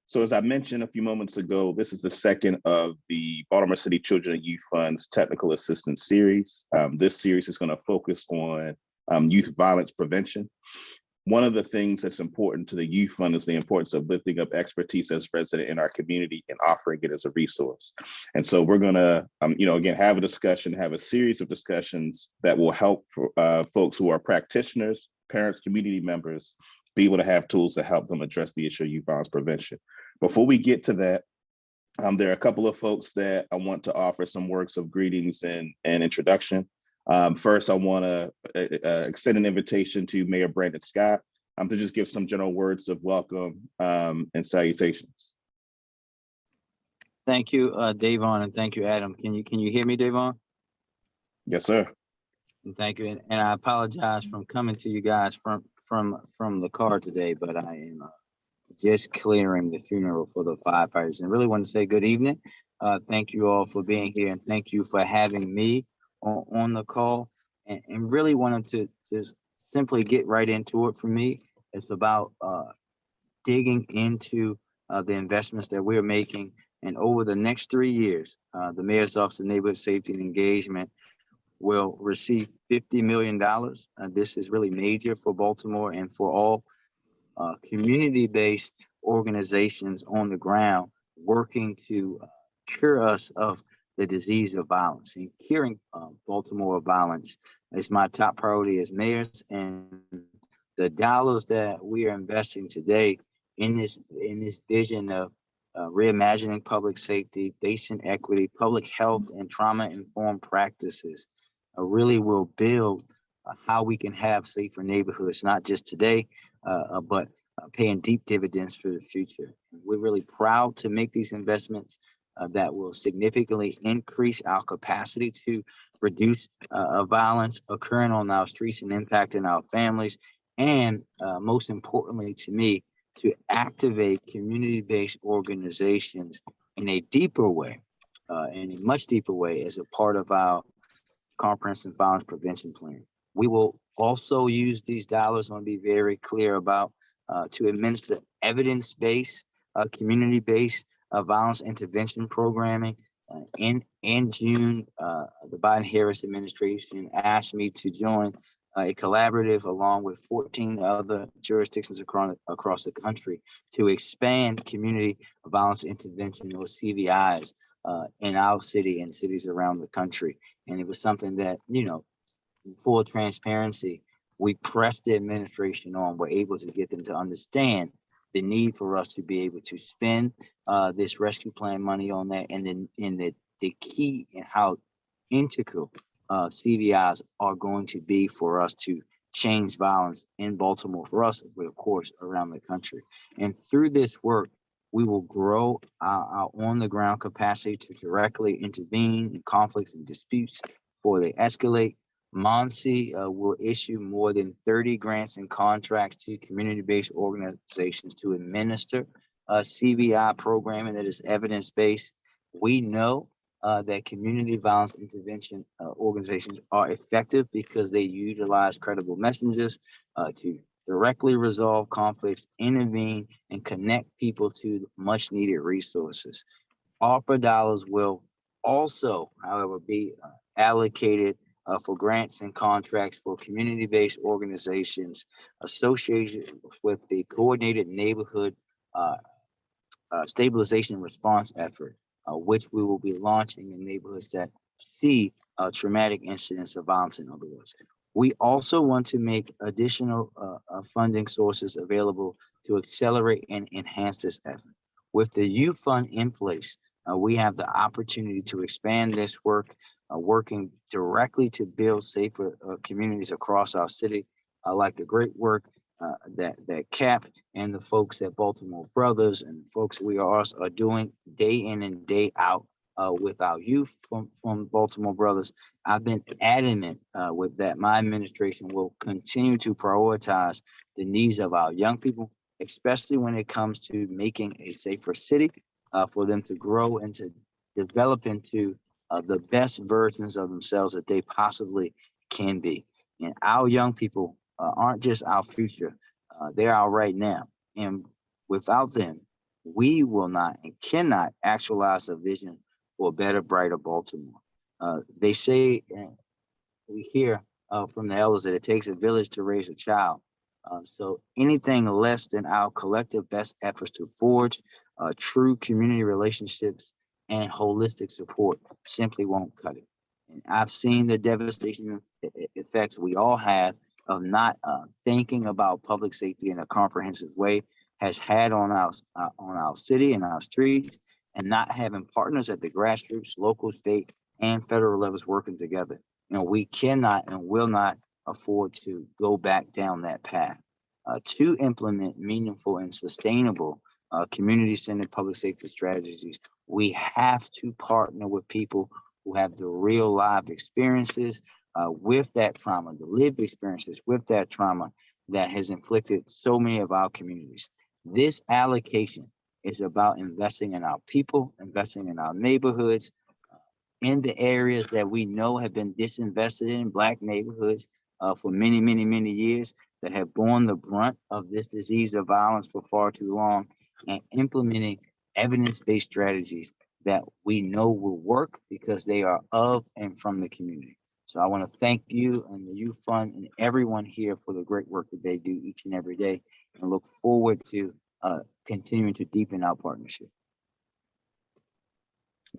So as I mentioned a few moments ago, this is the second of the Baltimore City Children and Youth Fund's Technical Assistance Series. This series is going to focus on youth violence prevention. One of the things that's important to the Youth Fund is the importance of lifting up expertise that's resident in our community and offering it as a resource. And so we're going to, again, have a discussion, have a series of discussions that will help for, folks who are practitioners, parents, community members, be able to have tools to help them address the issue of youth violence prevention. Before we get to that, there are a couple of folks that I want to offer some words of greetings and introduction. First, I want to extend an invitation to Mayor Brandon Scott to just give some general words of welcome and salutations. Thank you, Davon, and thank you, Adam. Can you hear me, Davon? Yes, sir. And thank you, and I apologize from coming to you guys from the car today, but I am just clearing the funeral for the firefighters, and really want to say good evening. Thank you all for being here, and thank you for having me on the call. And really wanted to just simply get right into it. For me, it's about digging into the investments that we're making. And over the next 3 years, the Mayor's Office of Neighborhood Safety and Engagement will receive $50 million. This is really major for Baltimore and for all community-based organizations on the ground working to cure us of the disease of violence. And curing Baltimore of violence is my top priority as mayors, and the dollars that we are investing today in this vision of reimagining public safety, based in equity, public health, and trauma-informed practices really will build how we can have safer neighborhoods, not just today, but paying deep dividends for the future. We're really proud to make these investments that will significantly increase our capacity to reduce violence occurring on our streets and impacting our families. And most importantly to me, to activate community-based organizations in a deeper way, in a much deeper way, as a part of our comprehensive violence prevention plan. We will also use these dollars, I want to be very clear about, to administer evidence-based, community-based violence intervention programming. In June, the Biden-Harris administration asked me to join a collaborative along with 14 other jurisdictions across the country to expand community violence intervention, or CVIs, in our city and cities around the country. And it was something that, full transparency, we pressed the administration on. We're able to get them to understand the need for us to be able to spend this rescue plan money on that, and then the key and how integral CVIs are going to be for us to change violence in Baltimore, for us, but of course around the country. And through this work, we will grow our on-the-ground capacity to directly intervene in conflicts and disputes before they escalate. MONSE will issue more than 30 grants and contracts to community-based organizations to administer CVI programming that is evidence-based. We know that community violence intervention organizations are effective because they utilize credible messengers to directly resolve conflicts, intervene, and connect people to much needed resources. ARPA dollars will also, however, be allocated for grants and contracts for community-based organizations associated with the coordinated neighborhood stabilization and response effort, which we will be launching in neighborhoods that see traumatic incidents of violence, in other words. We also want to make additional funding sources available to accelerate and enhance this effort. With the Youth Fund in place, we have the opportunity to expand this work, working directly to build safer communities across our city. I like the great work that CAP and the folks at Baltimore Brothers and the folks we are doing day in and day out with our youth from Baltimore Brothers. I've been adamant with that. My administration will continue to prioritize the needs of our young people, especially when it comes to making a safer city for them to grow and to develop into the best versions of themselves that they possibly can be. And our young people aren't just our future, they're our right now. And without them, we will not and cannot actualize a vision for a better, brighter Baltimore. They say, we hear from the elders that it takes a village to raise a child. So anything less than our collective best efforts to forge true community relationships and holistic support simply won't cut it. And I've seen the devastation effects we all have of not thinking about public safety in a comprehensive way has had on our city and our streets, and not having partners at the grassroots, local, state, and federal levels working together. We cannot and will not afford to go back down that path. To implement meaningful and sustainable community-centered public safety strategies, we have to partner with people who have the real live experiences with that trauma, the lived experiences with that trauma that has inflicted so many of our communities. This allocation is about investing in our people, investing in our neighborhoods, in the areas that we know have been disinvested in, Black neighborhoods for many, many, many years, that have borne the brunt of this disease of violence for far too long, and implementing evidence-based strategies that we know will work because they are of and from the community. So I want to thank you and the Youth Fund and everyone here for the great work that they do each and every day, and look forward to continuing to deepen our partnership.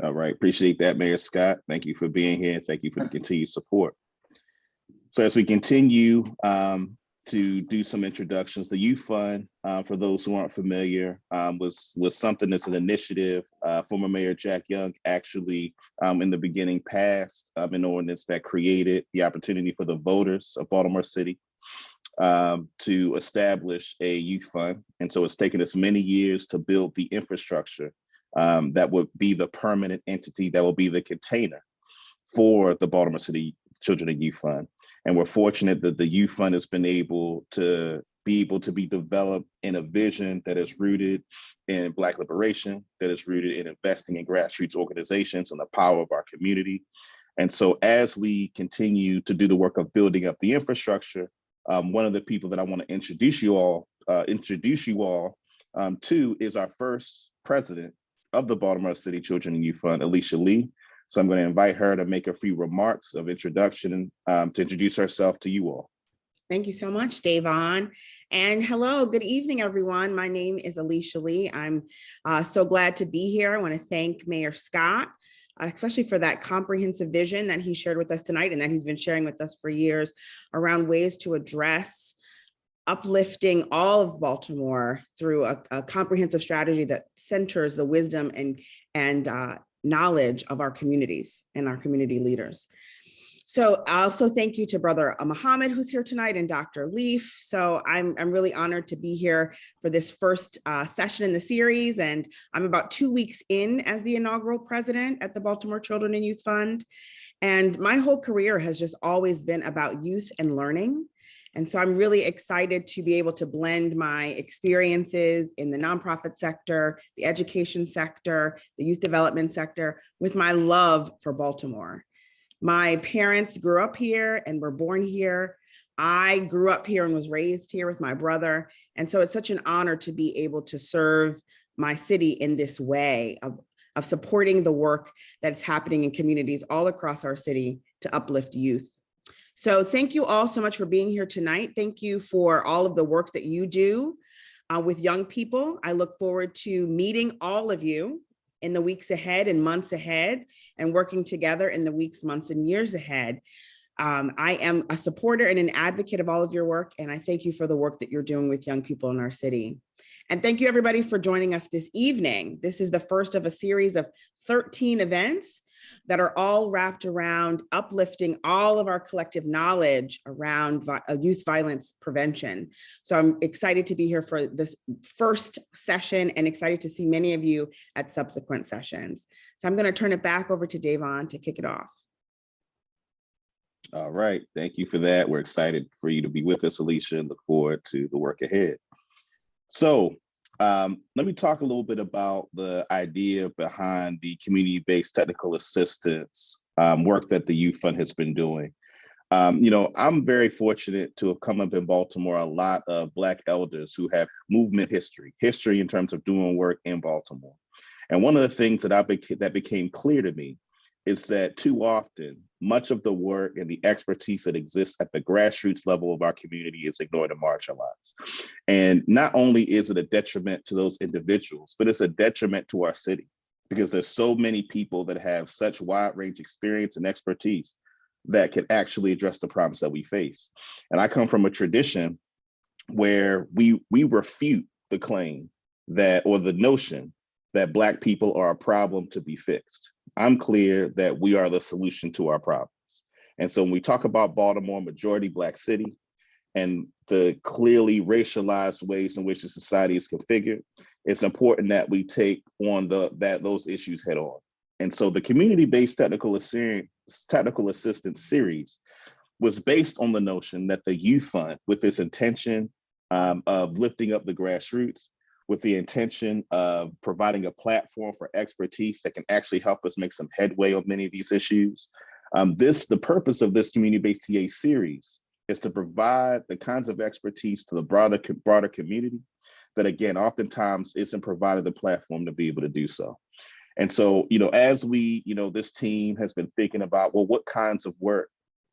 All right, appreciate that, Mayor Scott. Thank you for being here. Thank you for the continued support. So as we continue to do some introductions, the Youth Fund, for those who aren't familiar, was something that's an initiative. Former Mayor Jack Young actually in the beginning passed an ordinance that created the opportunity for the voters of Baltimore City to establish a youth fund. And so it's taken us many years to build the infrastructure that would be the permanent entity, that will be the container for the Baltimore City Children and Youth Fund. And we're fortunate that the Youth Fund has been able to be developed in a vision that is rooted in Black liberation, that is rooted in investing in grassroots organizations and the power of our community. And so as we continue to do the work of building up the infrastructure, one of the people that I want to introduce you all to is our first president of the Baltimore City Children and Youth Fund, Alicia Lee. So I'm going to invite her to make a few remarks of introduction to introduce herself to you all. Thank you so much, Davon. And hello, good evening, everyone. My name is Alicia Lee. I'm so glad to be here. I want to thank Mayor Scott, especially for that comprehensive vision that he shared with us tonight and that he's been sharing with us for years around ways to address uplifting all of Baltimore through a comprehensive strategy that centers the wisdom and knowledge of our communities and our community leaders. So I also thank you to Brother Muhammad, who's here tonight, and Dr. Leaf. So I'm really honored to be here for this first session in the series. And I'm about 2 weeks in as the inaugural president at the Baltimore Children and Youth Fund. And my whole career has just always been about youth and learning. And so I'm really excited to be able to blend my experiences in the nonprofit sector, the education sector, the youth development sector, with my love for Baltimore. My parents grew up here and were born here. I grew up here and was raised here with my brother. And so it's such an honor to be able to serve my city in this way of supporting the work that's happening in communities all across our city to uplift youth. So thank you all so much for being here tonight. Thank you for all of the work that you do with young people. I look forward to meeting all of you in the weeks ahead and months ahead, and working together in the weeks, months, and years ahead. I am a supporter and an advocate of all of your work, and I thank you for the work that you're doing with young people in our city. And thank you, everybody, for joining us this evening. This is the first of a series of 13 events that are all wrapped around uplifting all of our collective knowledge around youth violence prevention. So I'm excited to be here for this first session and excited to see many of you at subsequent sessions. So I'm going to turn it back over to Davon to kick it off. All right, thank you for that. We're excited for you to be with us, Alicia, and look forward to the work ahead. So let me talk a little bit about the idea behind the community-based technical assistance work that the Youth Fund has been doing. I'm very fortunate to have come up in Baltimore, a lot of Black elders who have movement history in terms of doing work in Baltimore. And one of the things that became clear to me is that too often, much of the work and the expertise that exists at the grassroots level of our community is ignored and marginalized. And not only is it a detriment to those individuals, but it's a detriment to our city, because there's so many people that have such wide range experience and expertise that can actually address the problems that we face. And I come from a tradition where we refute the claim that, or the notion that Black people are a problem to be fixed. I'm clear that we are the solution to our problems. And so when we talk about Baltimore, majority Black city, and the clearly racialized ways in which the society is configured, it's important that we take on those issues head on. And so the community-based technical assistance series was based on the notion that the Youth Fund, with its intention of lifting up the grassroots, with the intention of providing a platform for expertise that can actually help us make some headway on many of these issues. The purpose of this community-based TA series is to provide the kinds of expertise to the broader community that, again, oftentimes isn't provided the platform to be able to do so. And so, as this team has been thinking about, well, what kinds of work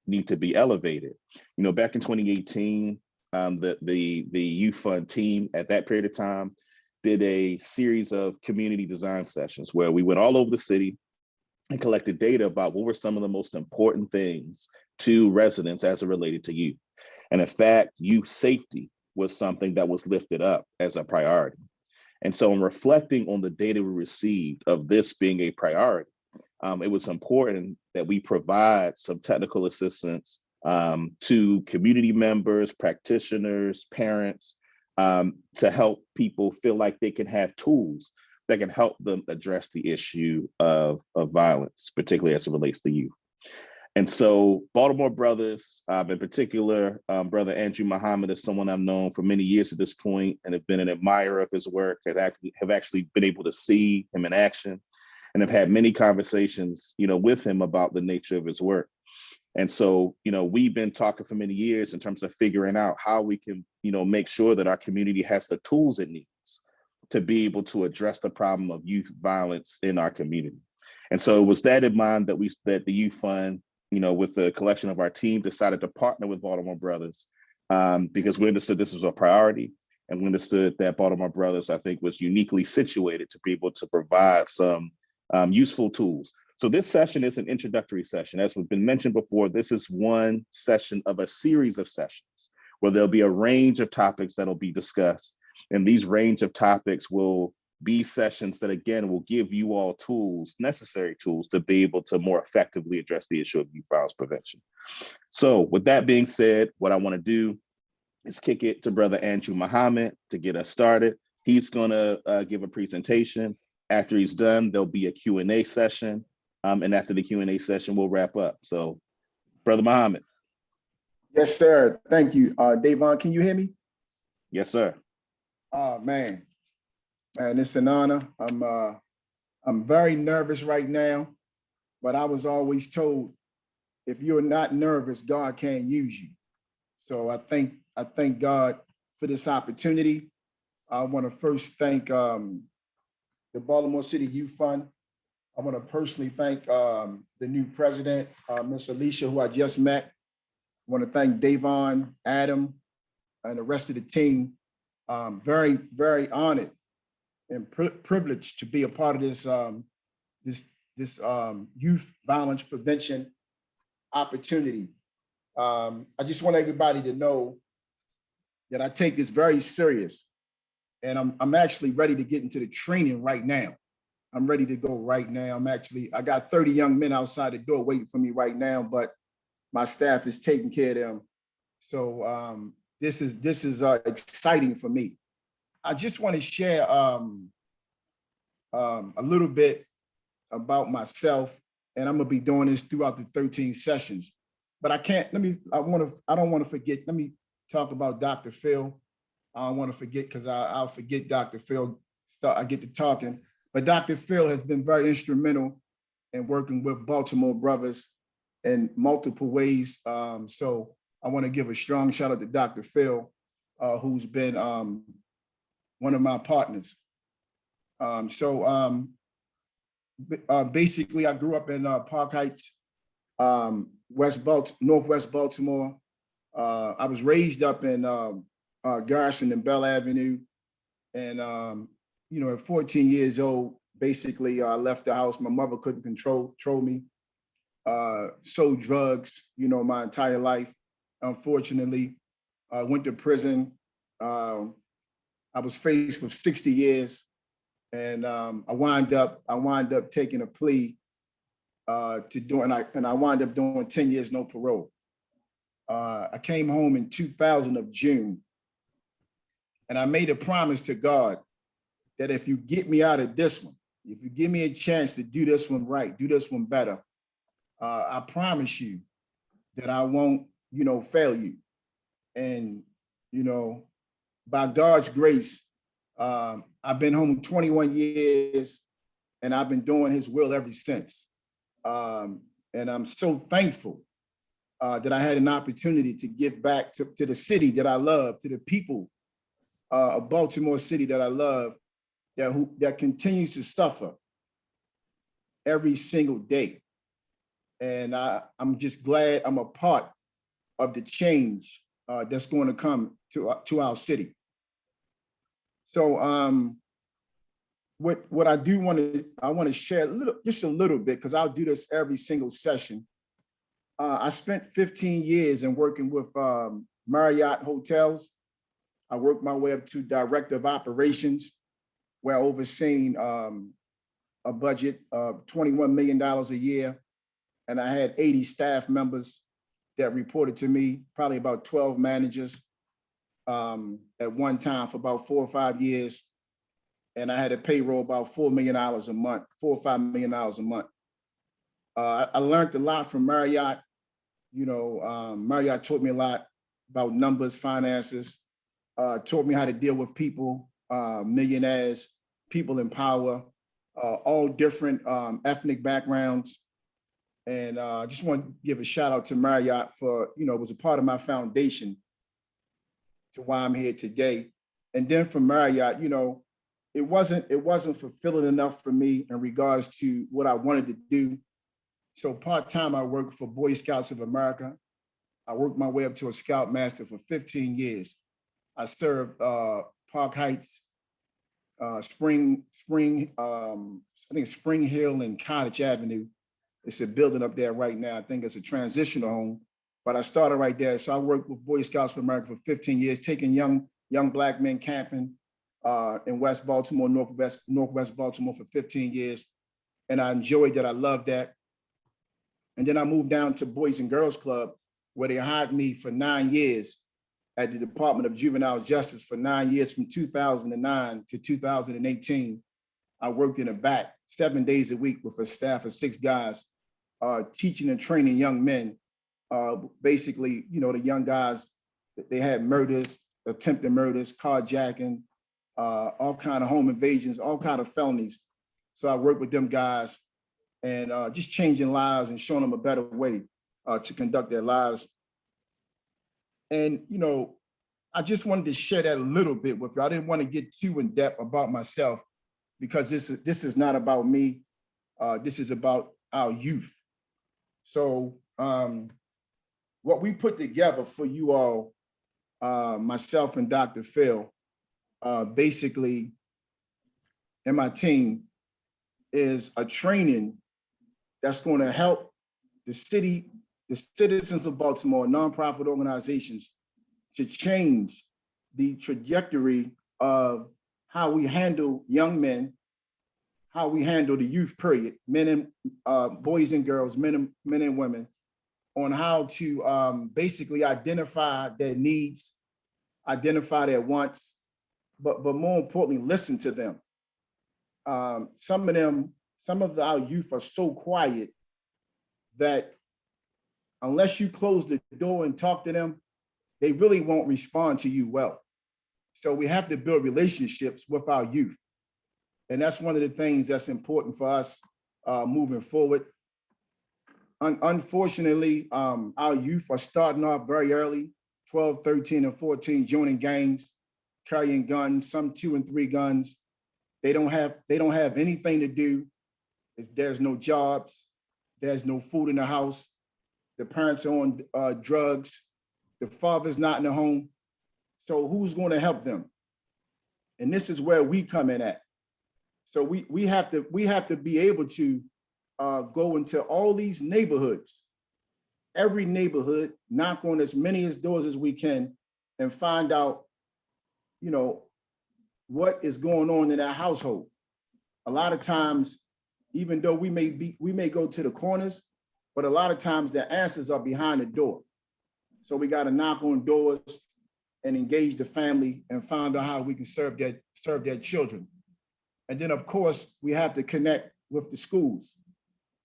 need to be elevated? Back in 2018, the Youth Fund team at that period of time did a series of community design sessions where we went all over the city and collected data about what were some of the most important things to residents as it related to youth. And in fact, youth safety was something that was lifted up as a priority. And so in reflecting on the data we received of this being a priority, it was important that we provide some technical assistance to community members, practitioners, parents, to help people feel like they can have tools that can help them address the issue of violence, particularly as it relates to youth. And so Baltimore Brothers, in particular, Brother Andrew Muhammad is someone I've known for many years at this point and have been an admirer of his work, have actually been able to see him in action and have had many conversations, with him about the nature of his work. And so, we've been talking for many years in terms of figuring out how we can, make sure that our community has the tools it needs to be able to address the problem of youth violence in our community. And so it was that in mind that the Youth Fund, with the collection of our team, decided to partner with Baltimore Brothers because we understood this was a priority, and we understood that Baltimore Brothers, I think, was uniquely situated to be able to provide some useful tools. So this session is an introductory session. As we've been mentioned before, this is one session of a series of sessions where there'll be a range of topics that'll be discussed. And these range of topics will be sessions that, again, will give you all necessary tools to be able to more effectively address the issue of youth violence prevention. So with that being said, what I want to do is kick it to Brother Andrew Muhammad to get us started. He's going to give a presentation. After he's done, there'll be a Q&A session. And after the Q&A session, we'll wrap up. So, Brother Muhammad. Yes, sir. Thank you. Davon, can you hear me? Yes, sir. Oh, man, it's an honor. I'm very nervous right now, but I was always told, if you're not nervous, God can't use you. So I thank God for this opportunity. I want to first thank the Baltimore City Youth Fund. I want to personally thank the new president, Ms. Alicia, who I just met. I want to thank Davon, Adam, and the rest of the team. Very, very honored and privileged to be a part of this youth violence prevention opportunity. I just want everybody to know that I take this very serious, and I'm actually ready to get into the training right now. I'm ready to go right now. I got 30 young men outside the door waiting for me right now, but my staff is taking care of them. So this is exciting for me. I just want to share a little bit about myself, and I'm gonna be doing this throughout the 13 sessions. But I don't want to forget. Let me talk about Dr. Phil. I don't want to forget, because I'll forget Dr. Phil. I get to talking, but Dr. Phil has been very instrumental in working with Baltimore Brothers in multiple ways. So I want to give a strong shout out to Dr. Phil, who's been one of my partners. Basically, I grew up in Park Heights, Northwest Baltimore. I was raised up in Garrison and Bell Avenue. And, at 14 years old, basically, I left the house. My mother couldn't control me. Sold drugs, my entire life. Unfortunately, went to prison. I was faced with 60 years. And I wind up taking a plea to do, and I wind up doing 10 years, no parole. I came home in 2000 of June, and I made a promise to God that if you get me out of this one, if you give me a chance to do this one right, do this one better, I promise you that I won't, fail you. And, by God's grace, I've been home 21 years, and I've been doing his will ever since. And I'm so thankful that I had an opportunity to give back to the city that I love, to the people of Baltimore City that I love, that continues to suffer every single day. And I'm just glad I'm a part of the change that's going to come to our city. So what I do want to share just a little bit, because I'll do this every single session. I spent 15 years in working with Marriott Hotels. I worked my way up to director of operations, where I overseen a budget of $21 million a year. And I had 80 staff members that reported to me, probably about 12 managers at one time for about 4 or 5 years. And I had a payroll about $4 million a month, $4 or $5 million a month. I learned a lot from Marriott. Marriott taught me a lot about numbers, finances, taught me how to deal with people, millionaires, people in power, all different ethnic backgrounds. And I just want to give a shout out to Marriott for, it was a part of my foundation to why I'm here today. And then from Marriott, it wasn't fulfilling enough for me in regards to what I wanted to do. So part-time, I worked for Boy Scouts of America. I worked my way up to a Scout Master for 15 years. I served Park Heights, Spring Hill and Cottage Avenue. It's a building up there right now. I think it's a transitional home, but I started right there. So I worked with Boy Scouts of America for 15 years, taking young Black men camping in West Baltimore, Northwest Baltimore for 15 years. And I enjoyed that. I loved that. And then I moved down to Boys and Girls Club, where they hired me for 9 years at the Department of Juvenile Justice for 9 years, from 2009 to 2018. I worked in the back 7 days a week with a staff of 6 guys, teaching and training young men. Basically, the young guys, they had murders, attempted murders, carjacking, all kind of home invasions, all kind of felonies. So I worked with them guys and just changing lives and showing them a better way to conduct their lives. And, I just wanted to share that a little bit with you. I didn't want to get too in depth about myself, because this is not about me. This is about our youth. So what we put together for you all, myself and Dr. Phil, basically, and my team, is a training that's going to help the citizens of Baltimore, nonprofit organizations, to change the trajectory of how we handle young men, how we handle the youth period, men and boys and girls, men and women, on how to basically identify their needs, identify their wants, but more importantly, listen to them. Some of our youth are so quiet that unless you close the door and talk to them, they really won't respond to you well. So we have to build relationships with our youth. And that's one of the things that's important for us moving forward. Unfortunately, our youth are starting off very early, 12, 13, and 14, joining gangs, carrying guns, some 2 and 3 guns. They don't have anything to do. There's no jobs. There's no food in the house. The parents are on drugs. The father's not in the home. So who's going to help them? And this is where we come in at. So we have to be able to go into all these neighborhoods, every neighborhood, knock on as many doors as we can, and find out, what is going on in that household. A lot of times, even though we may go to the corners, but a lot of times the answers are behind the door. So we got to knock on doors and engage the family and find out how we can serve their children. And then, of course, we have to connect with the schools.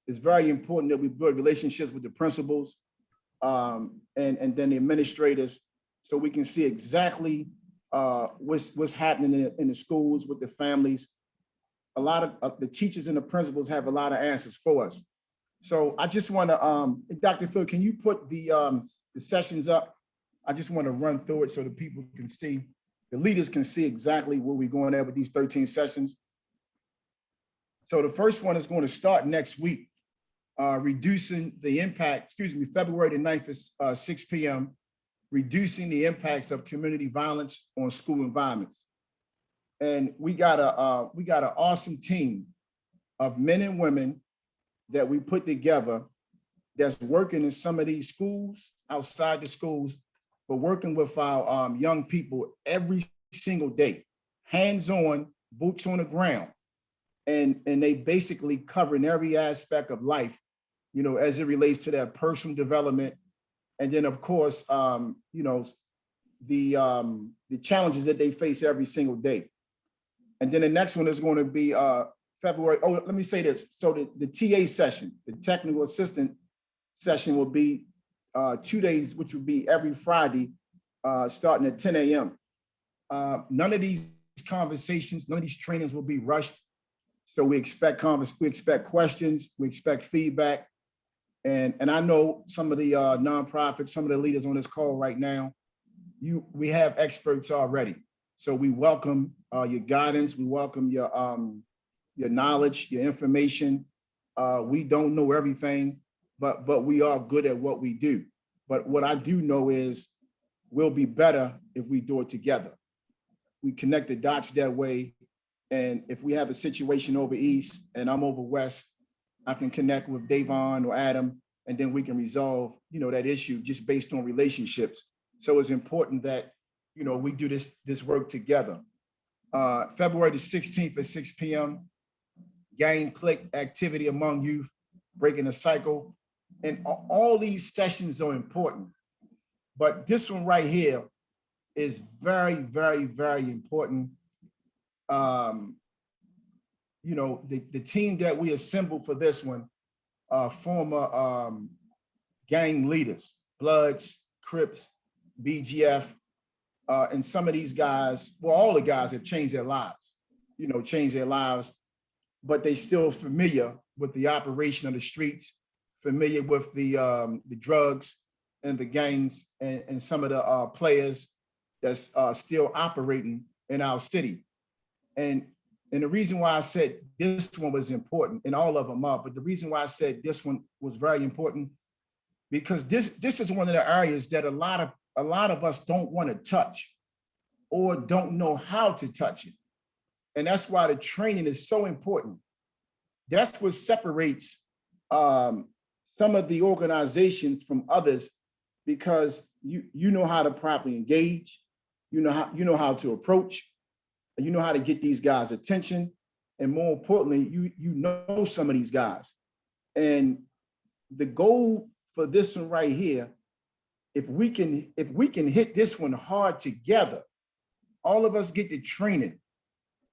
It's very important that we build relationships with the principals and then the administrators, so we can see exactly what's happening in the schools with the families. A lot of the teachers and the principals have a lot of answers for us. So I just want to, Dr. Phil, can you put the sessions up? I just want to run through it so the people can see, the leaders can see exactly where we're going at with these 13 sessions. So the first one is going to start next week, reducing the impact, February the 9th at 6 p.m., reducing the impacts of community violence on school environments. And we got an awesome team of men and women that we put together that's working in some of these schools, outside the schools, but working with our young people every single day, hands-on, boots on the ground. And they basically covering every aspect of life, as it relates to their personal development. And then, of course, the challenges that they face every single day. And then the next one is going to be February. Oh, let me say this. So the TA session, the technical assistant session, will be 2 days, which will be every Friday, starting at 10 a.m. None of these conversations, none of these trainings will be rushed. So we expect questions, we expect feedback. And I know some of the nonprofits, some of the leaders on this call right now, we have experts already. So we welcome your guidance, we welcome your knowledge, your information. We don't know everything, but we are good at what we do. But what I do know is we'll be better if we do it together. We connect the dots that way. And if we have a situation over East and I'm over West, I can connect with Davon or Adam, and then we can resolve, that issue just based on relationships. So it's important that, we do this work together. February the 16th at 6 p.m., gang click activity among youth, breaking the cycle. And all these sessions are important. But this one right here is very, very, very important. The team that we assembled for this one, former gang leaders, Bloods, Crips, BGF, and some of these guys, well, all the guys have changed their lives, but they still familiar with the operation of the streets, familiar with the drugs and the gangs and some of the players that's still operating in our city. And the reason why I said this one was important, and all of them are, but the reason why I said this one was very important, because this is one of the areas that a lot of us don't want to touch or don't know how to touch it. And that's why the training is so important. That's what separates some of the organizations from others, because you know how to properly engage, you know how to approach, you know how to get these guys' attention, and more importantly, you know some of these guys. And the goal for this one right here, if we can hit this one hard together, all of us get the training,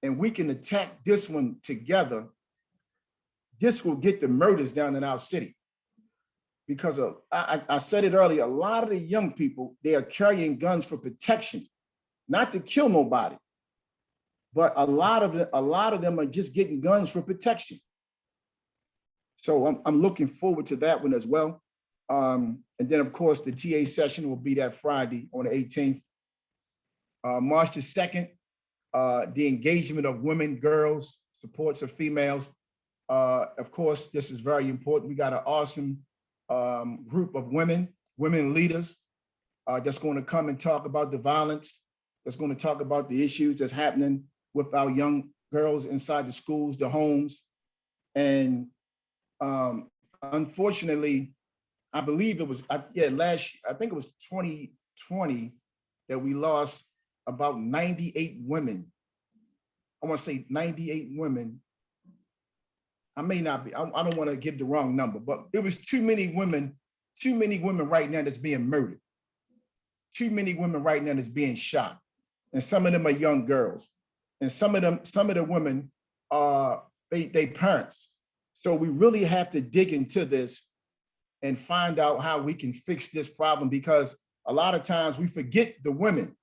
and we can attack this one together, this will get the murders down in our city. Because I said it earlier, a lot of the young people, they are carrying guns for protection, not to kill nobody. But a lot of them are just getting guns for protection. So I'm looking forward to that one as well. And then, of course, the TA session will be that Friday on the 18th. March the 2nd, the engagement of women, girls, supports of females. Of course, this is very important. We got an awesome group of women leaders that's going to come and talk about the violence, that's going to talk about the issues that's happening with our young girls inside the schools, the homes. And unfortunately, I believe it was, I think it was 2020 that we lost about 98 women. I want to say 98 women. I may not be, I don't want to give the wrong number, but it was too many women right now that's being murdered. Too many women right now that's being shot. And some of them are young girls. And some of the women are they parents. So we really have to dig into this and find out how we can fix this problem, because a lot of times we forget the women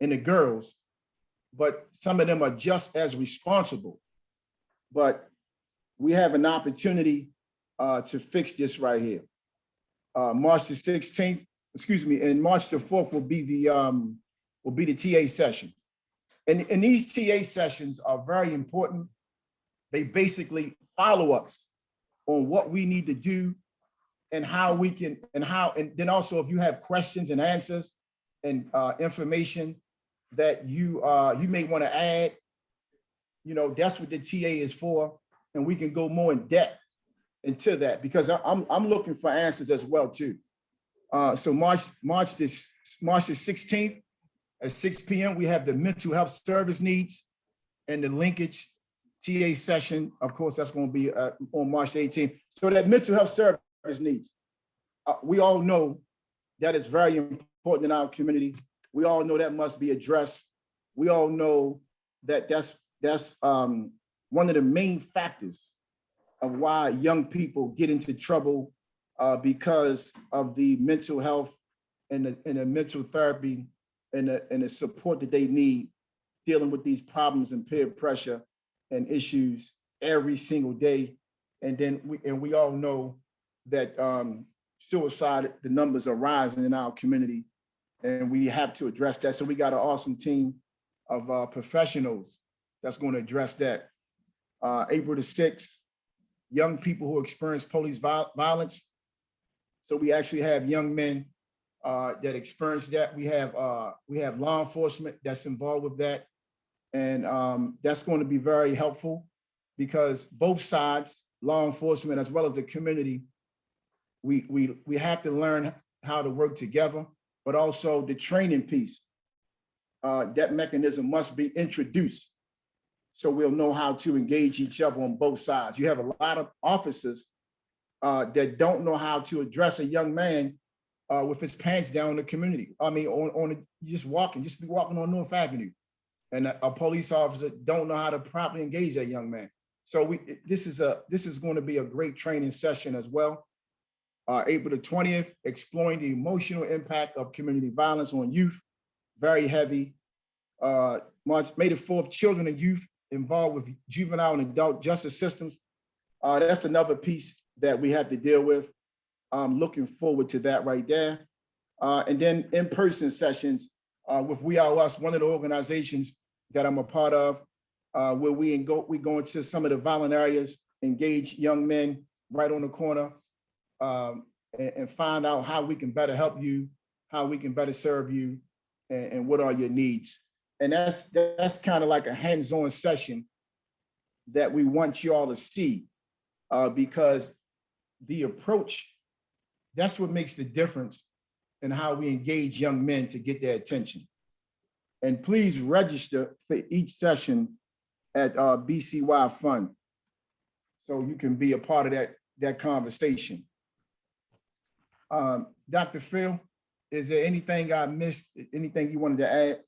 and the girls, but some of them are just as responsible. But we have an opportunity to fix this right here. March the 16th, and March the 4th will be the TA session. And these TA sessions are very important. They basically follow-ups on what we need to do and how we can, and then also if you have questions and answers and information that you may want to add, that's what the TA is for. And we can go more in depth into that, because I'm looking for answers as well too. So March the 16th at 6 p.m. we have the mental health service needs and the linkage TA session. Of course, that's going to be on March 18th. So that mental health service needs, we all know that is very important in our community. We all know that must be addressed. We all know that that's one of the main factors of why young people get into trouble, because of the mental health and the mental therapy and the support that they need dealing with these problems and peer pressure and issues every single day. And then we all know that suicide, the numbers are rising in our community, and we have to address that. So we got an awesome team of professionals that's going to address that. April the 6th, young people who experience police violence. So we actually have young men that experience that. We have law enforcement that's involved with that. And that's going to be very helpful, because both sides, law enforcement as well as the community, we have to learn how to work together, but also the training piece. That mechanism must be introduced, so we'll know how to engage each other on both sides. You have a lot of officers that don't know how to address a young man with his pants down in the community. I mean, just be walking on North Avenue, and a police officer don't know how to properly engage that young man. So this is going to be a great training session as well. April the 20th, exploring the emotional impact of community violence on youth, very heavy. May the 4th, children and youth involved with juvenile and adult justice systems. That's another piece that we have to deal with. I'm looking forward to that right there. And then in-person sessions with We Are Us, one of the organizations that I'm a part of, where we go into some of the violent areas, engage young men right on the corner, and find out how we can better help you, how we can better serve you, and what are your needs. And that's kind of like a hands-on session that we want you all to see, because the approach, that's what makes the difference in how we engage young men to get their attention. And please register for each session at BCY Fund, so you can be a part of that conversation. Dr. Phil, is there anything I missed, anything you wanted to add?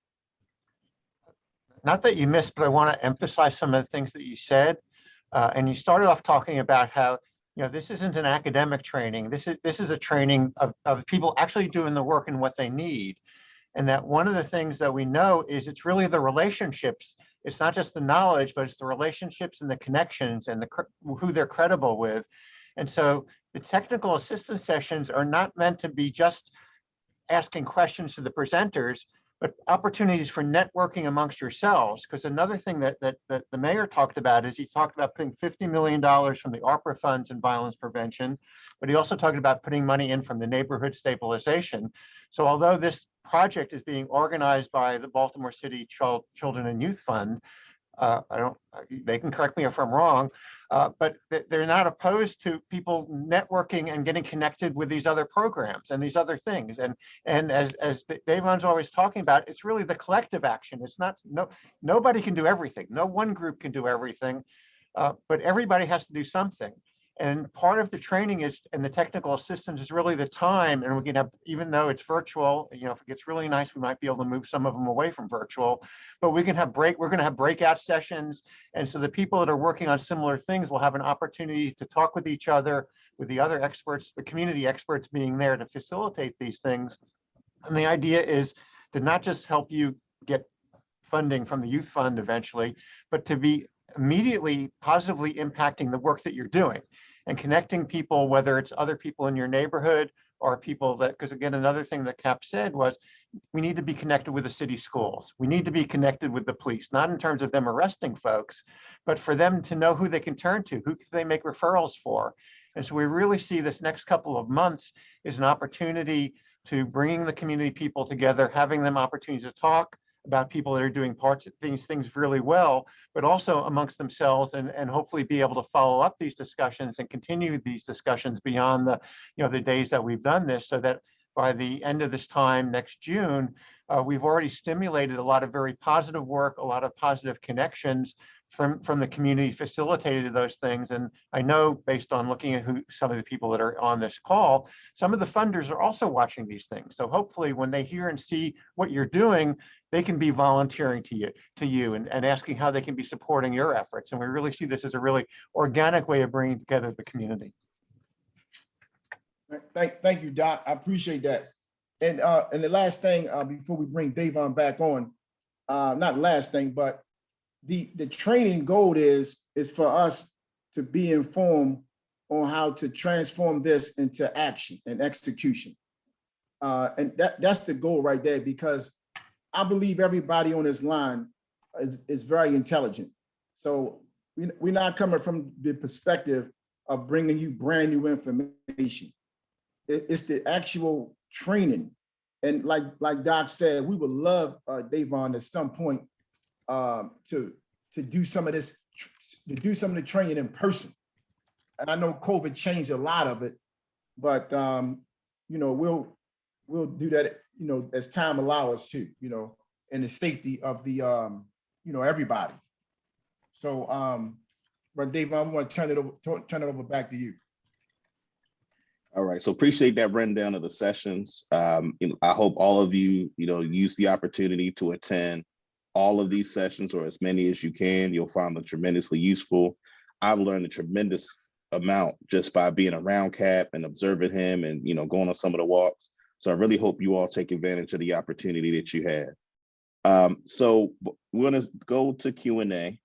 Not that you missed, but I want to emphasize some of the things that you said. And you started off talking about how, this isn't an academic training. This is a training of people actually doing the work and what they need. And that one of the things that we know is it's really the relationships. It's not just the knowledge, but it's the relationships and the connections and who they're credible with. And so the technical assistance sessions are not meant to be just asking questions to the presenters, but opportunities for networking amongst yourselves. Because another thing that the mayor talked about is he talked about putting $50 million from the ARPA funds in violence prevention, but he also talked about putting money in from the neighborhood stabilization. So although this project is being organized by the Baltimore City Children and Youth Fund, they can correct me if I'm wrong, but they're not opposed to people networking and getting connected with these other programs and these other things. And as Davon's always talking about, it's really the collective action. It's not, nobody can do everything. No one group can do everything, but everybody has to do something. And part of the training is, and the technical assistance is really the time, and we can have, even though it's virtual, if it gets really nice, we might be able to move some of them away from virtual, but we can have we're going to have breakout sessions. And so the people that are working on similar things will have an opportunity to talk with each other, with the other experts, the community experts being there to facilitate these things. And the idea is to not just help you get funding from the youth fund eventually, but to be immediately positively impacting the work that you're doing and connecting people, whether it's other people in your neighborhood or people that, because again, another thing that Cap said was we need to be connected with the city schools. We need to be connected with the police, not in terms of them arresting folks, but for them to know who they can turn to, who can they make referrals for. And so we really see this next couple of months is an opportunity to bringing the community people together, having them opportunities to talk about people that are doing parts of these things really well, but also amongst themselves, and hopefully be able to follow up these discussions and continue these discussions beyond the days that we've done this, so that by the end of this time next June, we've already stimulated a lot of very positive work, a lot of positive connections from the community, facilitated those things. And I know, based on looking at who some of the people that are on this call, some of the funders are also watching these things. So hopefully when they hear and see what you're doing, they can be volunteering to you and asking how they can be supporting your efforts. And we really see this as a really organic way of bringing together the community. Thank you, Doc. I appreciate that. And the last thing, before we bring Davon back on, not last thing, but the training goal is for us to be informed on how to transform this into action and execution. And that's the goal right there, because I believe everybody on this line is very intelligent. So we're not coming from the perspective of bringing you brand new information. It's the actual training. And like Doc said, we would love Davon at some point to do some of this, to do some of the training in person. And I know COVID changed a lot of it, but we'll do that, as time allows us to, and the safety of the everybody. So but Davon, we want to turn it over back to you. All right, so appreciate that rundown of the sessions. I hope all of you, use the opportunity to attend all of these sessions, or as many as you can. You'll find them tremendously useful. I've learned a tremendous amount just by being around Cap and observing him and, going on some of the walks. So I really hope you all take advantage of the opportunity that you had. So we're gonna go to Q&A.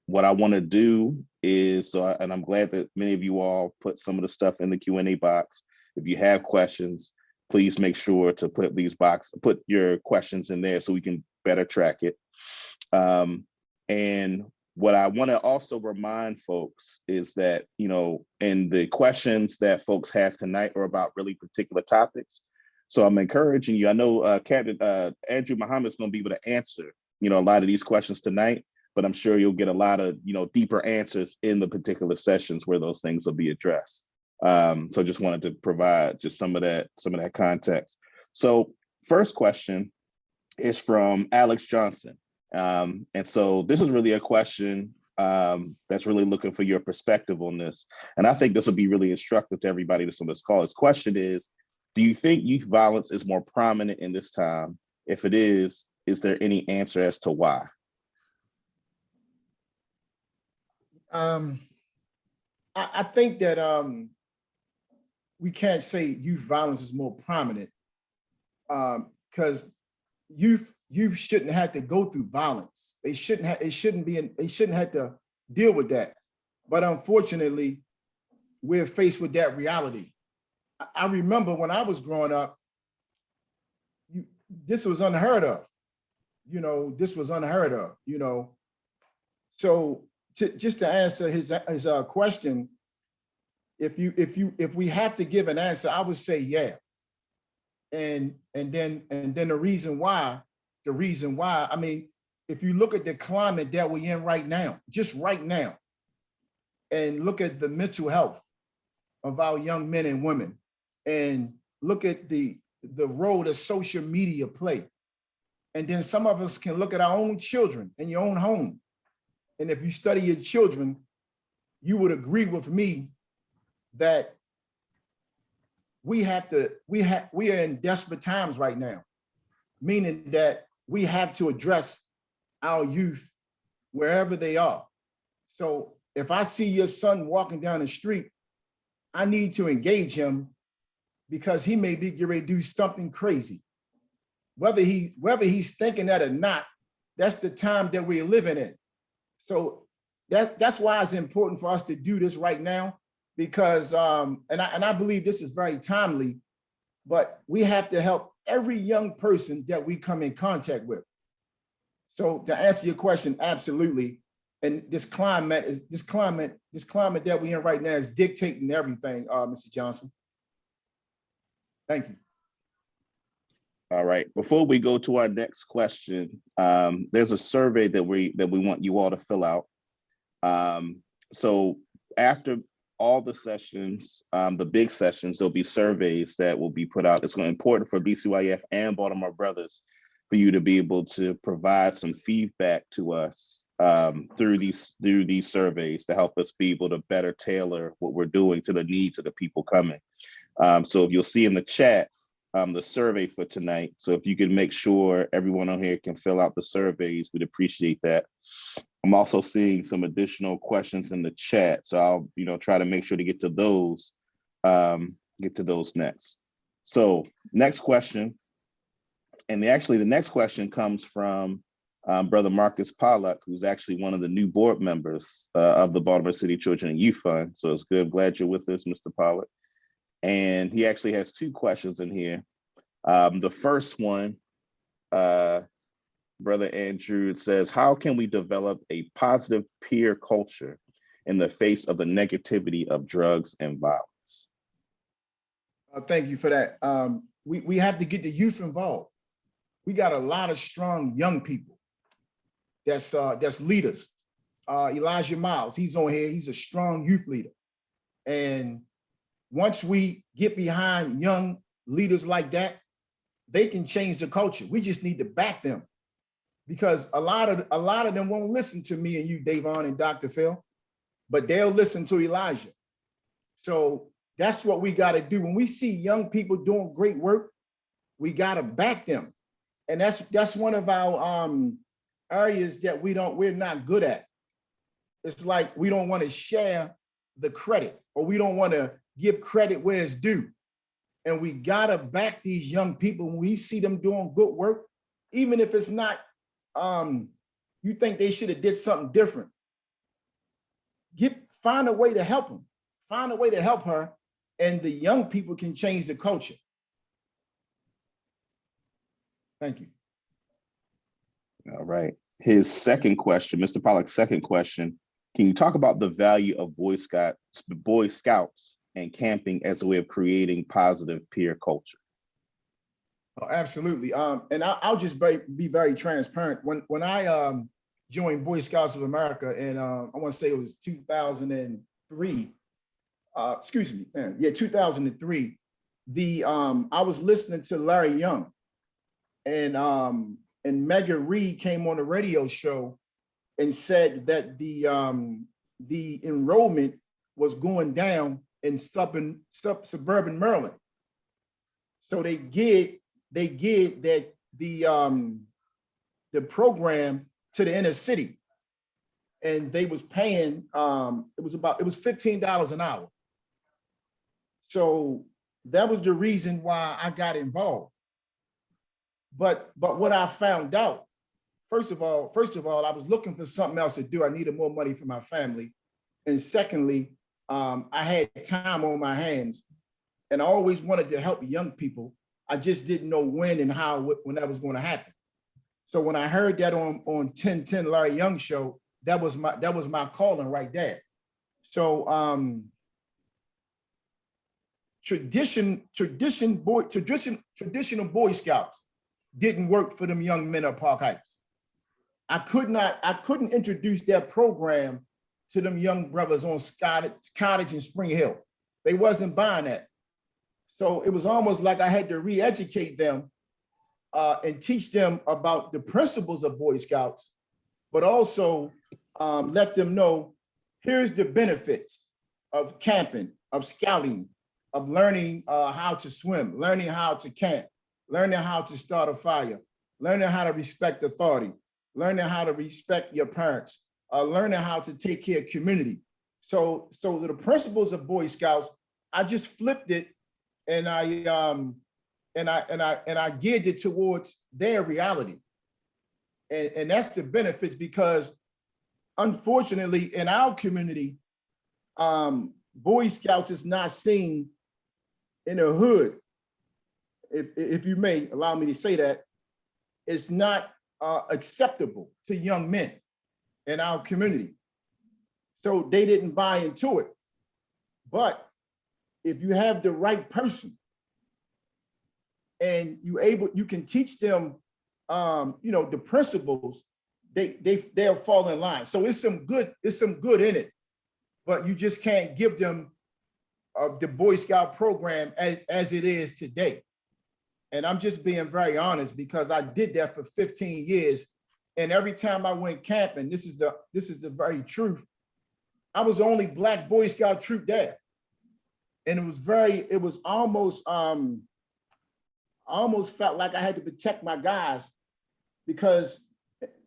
What I want to do is, and I'm glad that many of you all put some of the stuff in the Q&A box. If you have questions, please make sure to put your questions in there so we can better track it. And what I want to also remind folks is that, in the questions that folks have tonight are about really particular topics. So I'm encouraging you. I know Captain Andrew Muhammad is going to be able to answer, a lot of these questions tonight, but I'm sure you'll get a lot of, deeper answers in the particular sessions where those things will be addressed. So just wanted to provide just some of that context. So first question is from Alex Johnson. And so this is really a question that's really looking for your perspective on this. And I think this will be really instructive to everybody that's on this call. His question is, do you think youth violence is more prominent in this time? If it is there any answer as to why? I think that we can't say youth violence is more prominent because youth shouldn't have to go through violence. They shouldn't have to deal with that. But unfortunately, we're faced with that reality. I remember when I was growing up, this was unheard of. This was unheard of, So just to answer his question, if we have to give an answer, I would say yeah. And then the reason why, I mean, if you look at the climate that we're in right now, just right now, and look at the mental health of our young men and women, and look at the role that social media play. And then some of us can look at our own children in your own home. And if you study your children, you would agree with me that we are in desperate times right now, meaning that we have to address our youth wherever they are. So if I see your son walking down the street, I need to engage him because he may be getting ready to do something crazy. Whether he's thinking that or not, that's the time that we're living in. So that's why it's important for us to do this right now, because and I believe this is very timely, but we have to help every young person that we come in contact with. So to answer your question, absolutely. And this climate that we're in right now is dictating everything, Mr. Johnson. Thank you. All right. Before we go to our next question, there's a survey that we want you all to fill out. So after all the sessions, the big sessions, there'll be surveys that will be put out. It's important for BCYF and Baltimore Brothers for you to be able to provide some feedback to us through these surveys to help us be able to better tailor what we're doing to the needs of the people coming. So you'll see in the chat the survey for tonight. So if you could make sure everyone on here can fill out the surveys, we'd appreciate that. I'm also seeing some additional questions in the chat, so I'll try to make sure to get to those next. So next question, and actually the next question comes from Brother Marcus Pollack, who's actually one of the new board members of the Baltimore City Children and Youth Fund. So it's good. Glad you're with us, Mr. Pollack. And he actually has two questions in here. The first one, Brother Andrew says, how can we develop a positive peer culture in the face of the negativity of drugs and violence? Thank you for that. We have to get the youth involved. We got a lot of strong young people that's leaders. Elijah Miles, he's on here. He's a strong youth leader. And once we get behind young leaders like that, they can change the culture. We just need to back them, because a lot of them won't listen to me and you, Davon and Dr. Phil, but they'll listen to Elijah. So that's what we got to do. When we see young people doing great work, we got to back them. And that's one of our areas that we're not good at. It's like we don't want to share the credit, or we don't want to give credit where it's due. And we gotta back these young people when we see them doing good work, even if it's not, you think they should have did something different. Find a way to help them, find a way to help her, and the young people can change the culture. Thank you. All right. His second question, Mr. Pollack's second question, can you talk about the value of Boy Scouts and camping as a way of creating positive peer culture? Oh, absolutely. And I'll just be very transparent. When I joined Boy Scouts of America, and I want to say it was 2003. 2003. I was listening to Larry Young, and Megan Reed came on the radio show and said that the enrollment was going down in suburban Maryland. So they get that the program to the inner city, and they was paying it was $15 an hour. So that was the reason why I got involved. But what I found out, first of all, I was looking for something else to do. I needed more money for my family. And secondly, I had time on my hands, and I always wanted to help young people. I just didn't know when and how, when that was going to happen. So when I heard that on 1010 Larry Young show, that was my calling right there. So traditional Boy Scouts didn't work for them young men at Park Heights. I couldn't introduce that program to them young brothers on Cottage and Spring Hill. They wasn't buying that. So it was almost like I had to re-educate them and teach them about the principles of Boy Scouts, but also let them know, here's the benefits of camping, of scouting, of learning how to swim, learning how to camp, learning how to start a fire, learning how to respect authority, learning how to respect your parents, learning how to take care of community. So the principles of Boy Scouts, I just flipped it, and I geared it towards their reality. And that's the benefits, because unfortunately in our community, Boy Scouts is not seen in the hood. If you may allow me to say that, it's not acceptable to young men in our community. So they didn't buy into it. But if you have the right person and you can teach them, the principles, they'll fall in line. So it's some good in it, but you just can't give them the Boy Scout program as it is today. And I'm just being very honest, because I did that for 15 years. And every time I went camping, this is the very truth, I was the only Black Boy Scout troop there. And it was almost, I almost felt like I had to protect my guys, because,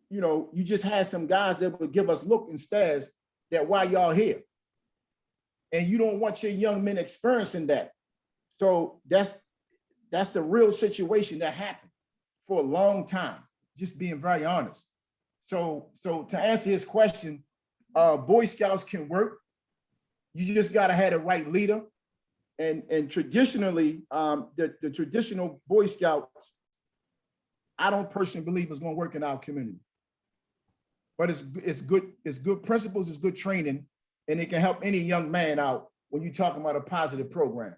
you just had some guys that would give us look and stares that why y'all here? And you don't want your young men experiencing that. So that's a real situation that happened for a long time, just being very honest. So to answer his question, Boy Scouts can work. You just got to have the right leader. And traditionally, the traditional Boy Scouts, I don't personally believe is going to work in our community. But it's good principles, it's good training, and it can help any young man out when you're talking about a positive program.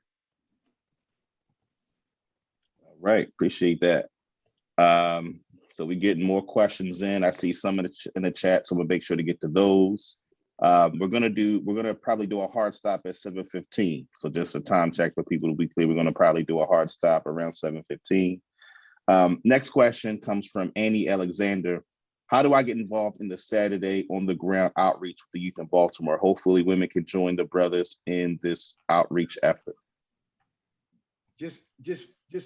Right, appreciate that. So we're getting more questions in. I see some in the chat, so we'll make sure to get to those. We're gonna probably do a hard stop at 7:15. So just a time check for people to be clear. We're gonna probably do a hard stop around 7:15. Next question comes from Annie Alexander. How do I get involved in the Saturday on the ground outreach with the youth in Baltimore? Hopefully women can join the brothers in this outreach effort. Just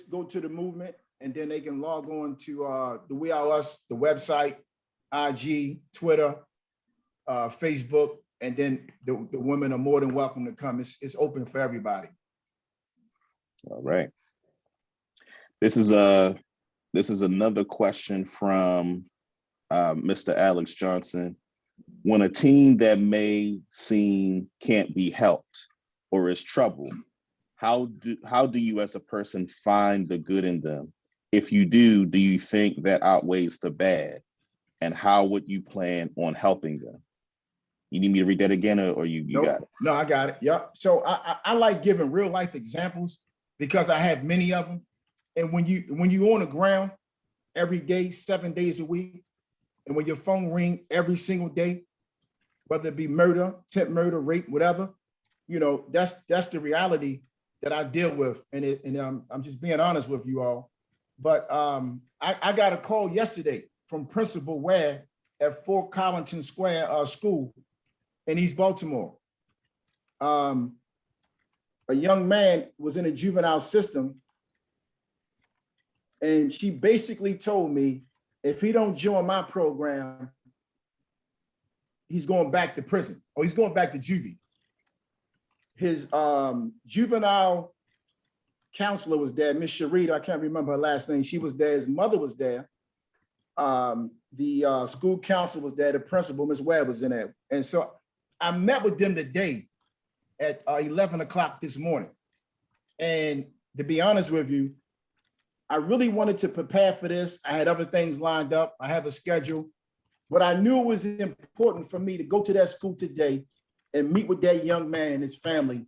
go to the movement, and then they can log on to the We Are Us, the website, IG, Twitter, Facebook, and then the women are more than welcome to come. It's open for everybody. All right. This is another question from Mr. Alex Johnson. When a teen that may seem can't be helped or is troubled, how do you as a person find the good in them? If you do you think that outweighs the bad? And how would you plan on helping them? You need me to read that again, or you nope. Got it? No, I got it. Yeah. So I like giving real life examples, because I have many of them. And when you on the ground every day, 7 days a week, and when your phone ring every single day, whether it be murder, attempt murder, rape, whatever, that's the reality that I deal with. And I'm just being honest with you all. But I got a call yesterday from Principal Ware at Fort Collington Square School in East Baltimore. A young man was in a juvenile system, and she basically told me, if he don't join my program, he's going back to prison, or he's going back to juvie. His juvenile counselor was there, Miss Sharita, I can't remember her last name. She was there, his mother was there. The school counselor was there, the principal, Ms. Webb, was in there. And so I met with them today, at 11 o'clock this morning. And to be honest with you, I really wanted to prepare for this. I had other things lined up. I have a schedule, but I knew it was important for me to go to that school today and meet with that young man and his family,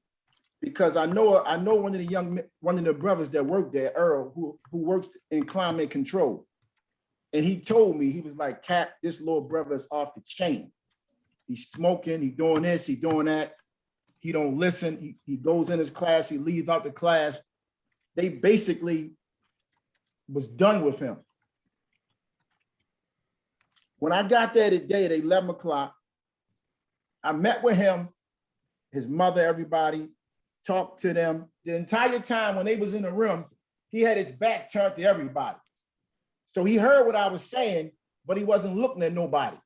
because I know one of the brothers that work there, Earl, who works in climate control. And he told me, he was like, Cap, this little brother is off the chain. He's smoking, he's doing this, he's doing that. He don't listen. He goes in his class, he leaves out the class. They basically was done with him. When I got there today at 11 o'clock, I met with him, his mother, everybody, talked to them. The entire time when they was in the room, he had his back turned to everybody. So he heard what I was saying, but he wasn't looking at nobody.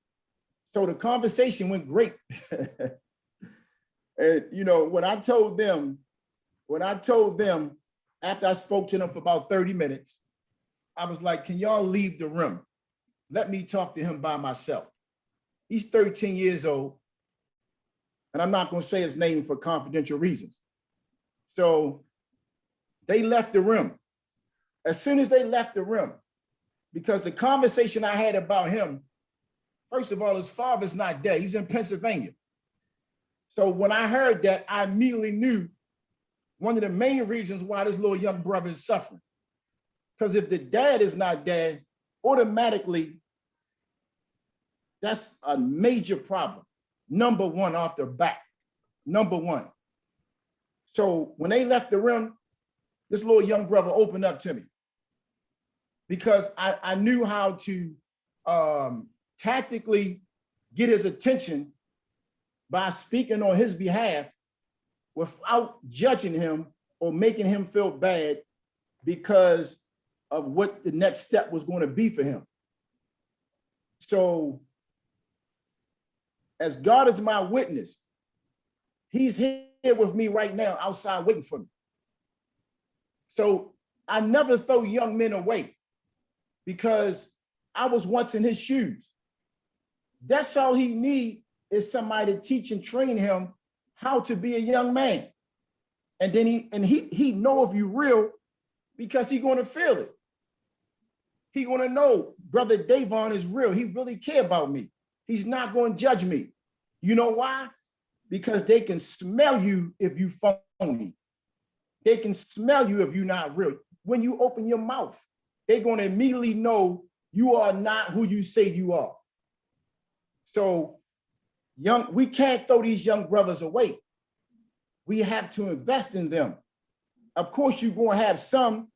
So the conversation went great. And you know, when I told them, after I spoke to them for about 30 minutes, I was like, can y'all leave the room? Let me talk to him by myself. He's 13 years old, and I'm not gonna say his name for confidential reasons. So they left the room. As soon as they left the room, because the conversation I had about him, first of all, his father's not dead. He's in Pennsylvania. So when I heard that, I immediately knew one of the main reasons why this little young brother is suffering. Because if the dad is not dead, automatically, that's a major problem. Number one off the bat, number one. So when they left the room, this little young brother opened up to me, because I knew how to tactically get his attention by speaking on his behalf without judging him or making him feel bad because of what the next step was going to be for him. So as God is my witness, he's here with me right now outside waiting for me. So I never throw young men away, because I was once in his shoes. That's all he needs, is somebody to teach and train him how to be a young man. And then he know if you real, because he's going to feel it. He going to know Brother Davon is real. He really care about me. He's not going to judge me. You know why? Because they can smell you if you phony. They can smell you if you're not real. When you open your mouth, they're going to immediately know you are not who you say you are. So we can't throw these young brothers away. We have to invest in them. Of course, you're going to have some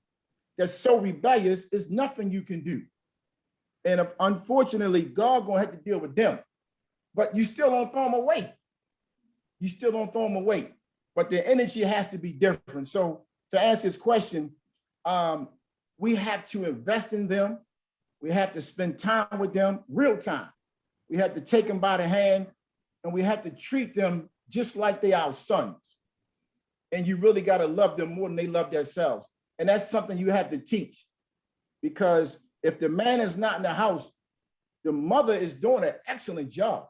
that's so rebellious, there's nothing you can do. And unfortunately, God going to have to deal with them. But you still don't throw them away. You still don't throw them away. But the energy has to be different. So to answer this question, we have to invest in them. We have to spend time with them, real time. We have to take them by the hand, and we have to treat them just like they are our sons. And you really got to love them more than they love themselves. And that's something you have to teach, because if the man is not in the house, the mother is doing an excellent job,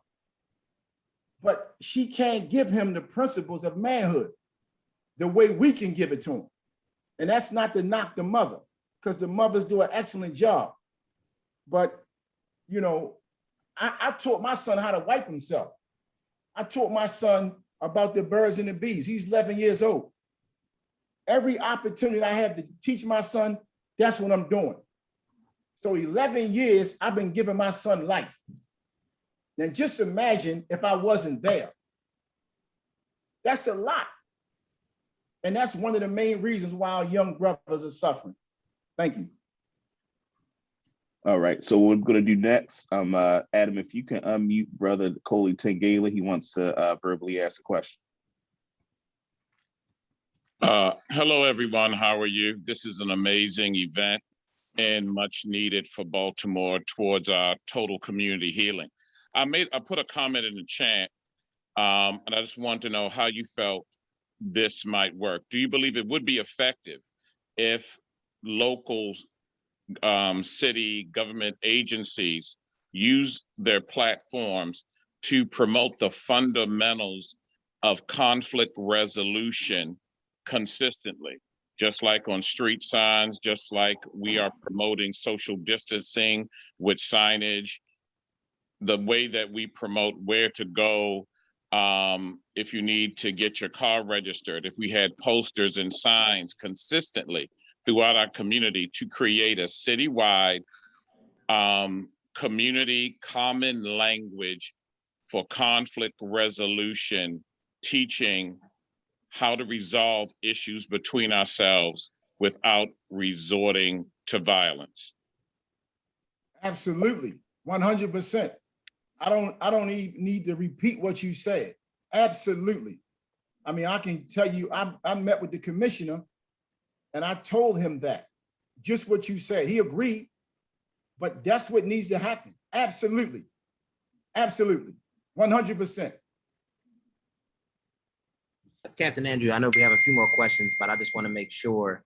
but she can't give him the principles of manhood the way we can give it to him. And that's not to knock the mother, because the mothers do an excellent job. But, you know, I taught my son how to wipe himself. I taught my son about the birds and the bees. He's 11 years old. Every opportunity I have to teach my son, that's what I'm doing. So 11 years, I've been giving my son life. Now just imagine if I wasn't there. That's a lot. And that's one of the main reasons why our young brothers are suffering. Thank you. All right, so what we're going to do next, Adam, if you can unmute Brother Coley Tengala, he wants to verbally ask a question. Hello, everyone. How are you? This is an amazing event and much needed for Baltimore towards our total community healing. I put a comment in the chat, and I just wanted to know how you felt this might work. Do you believe it would be effective if local city government agencies use their platforms to promote the fundamentals of conflict resolution consistently, just like on street signs, just like we are promoting social distancing with signage, the way that we promote where to go, if you need to get your car registered, if we had posters and signs consistently throughout our community to create a citywide community common language for conflict resolution, teaching how to resolve issues between ourselves without resorting to violence. Absolutely, 100%. I don't even need to repeat what you said. Absolutely. I mean, I can tell you, I met with the commissioner and I told him that, just what you said. He agreed, but that's what needs to happen. Absolutely. Absolutely. 100%. Captain Andrew, I know we have a few more questions, but I just want to make sure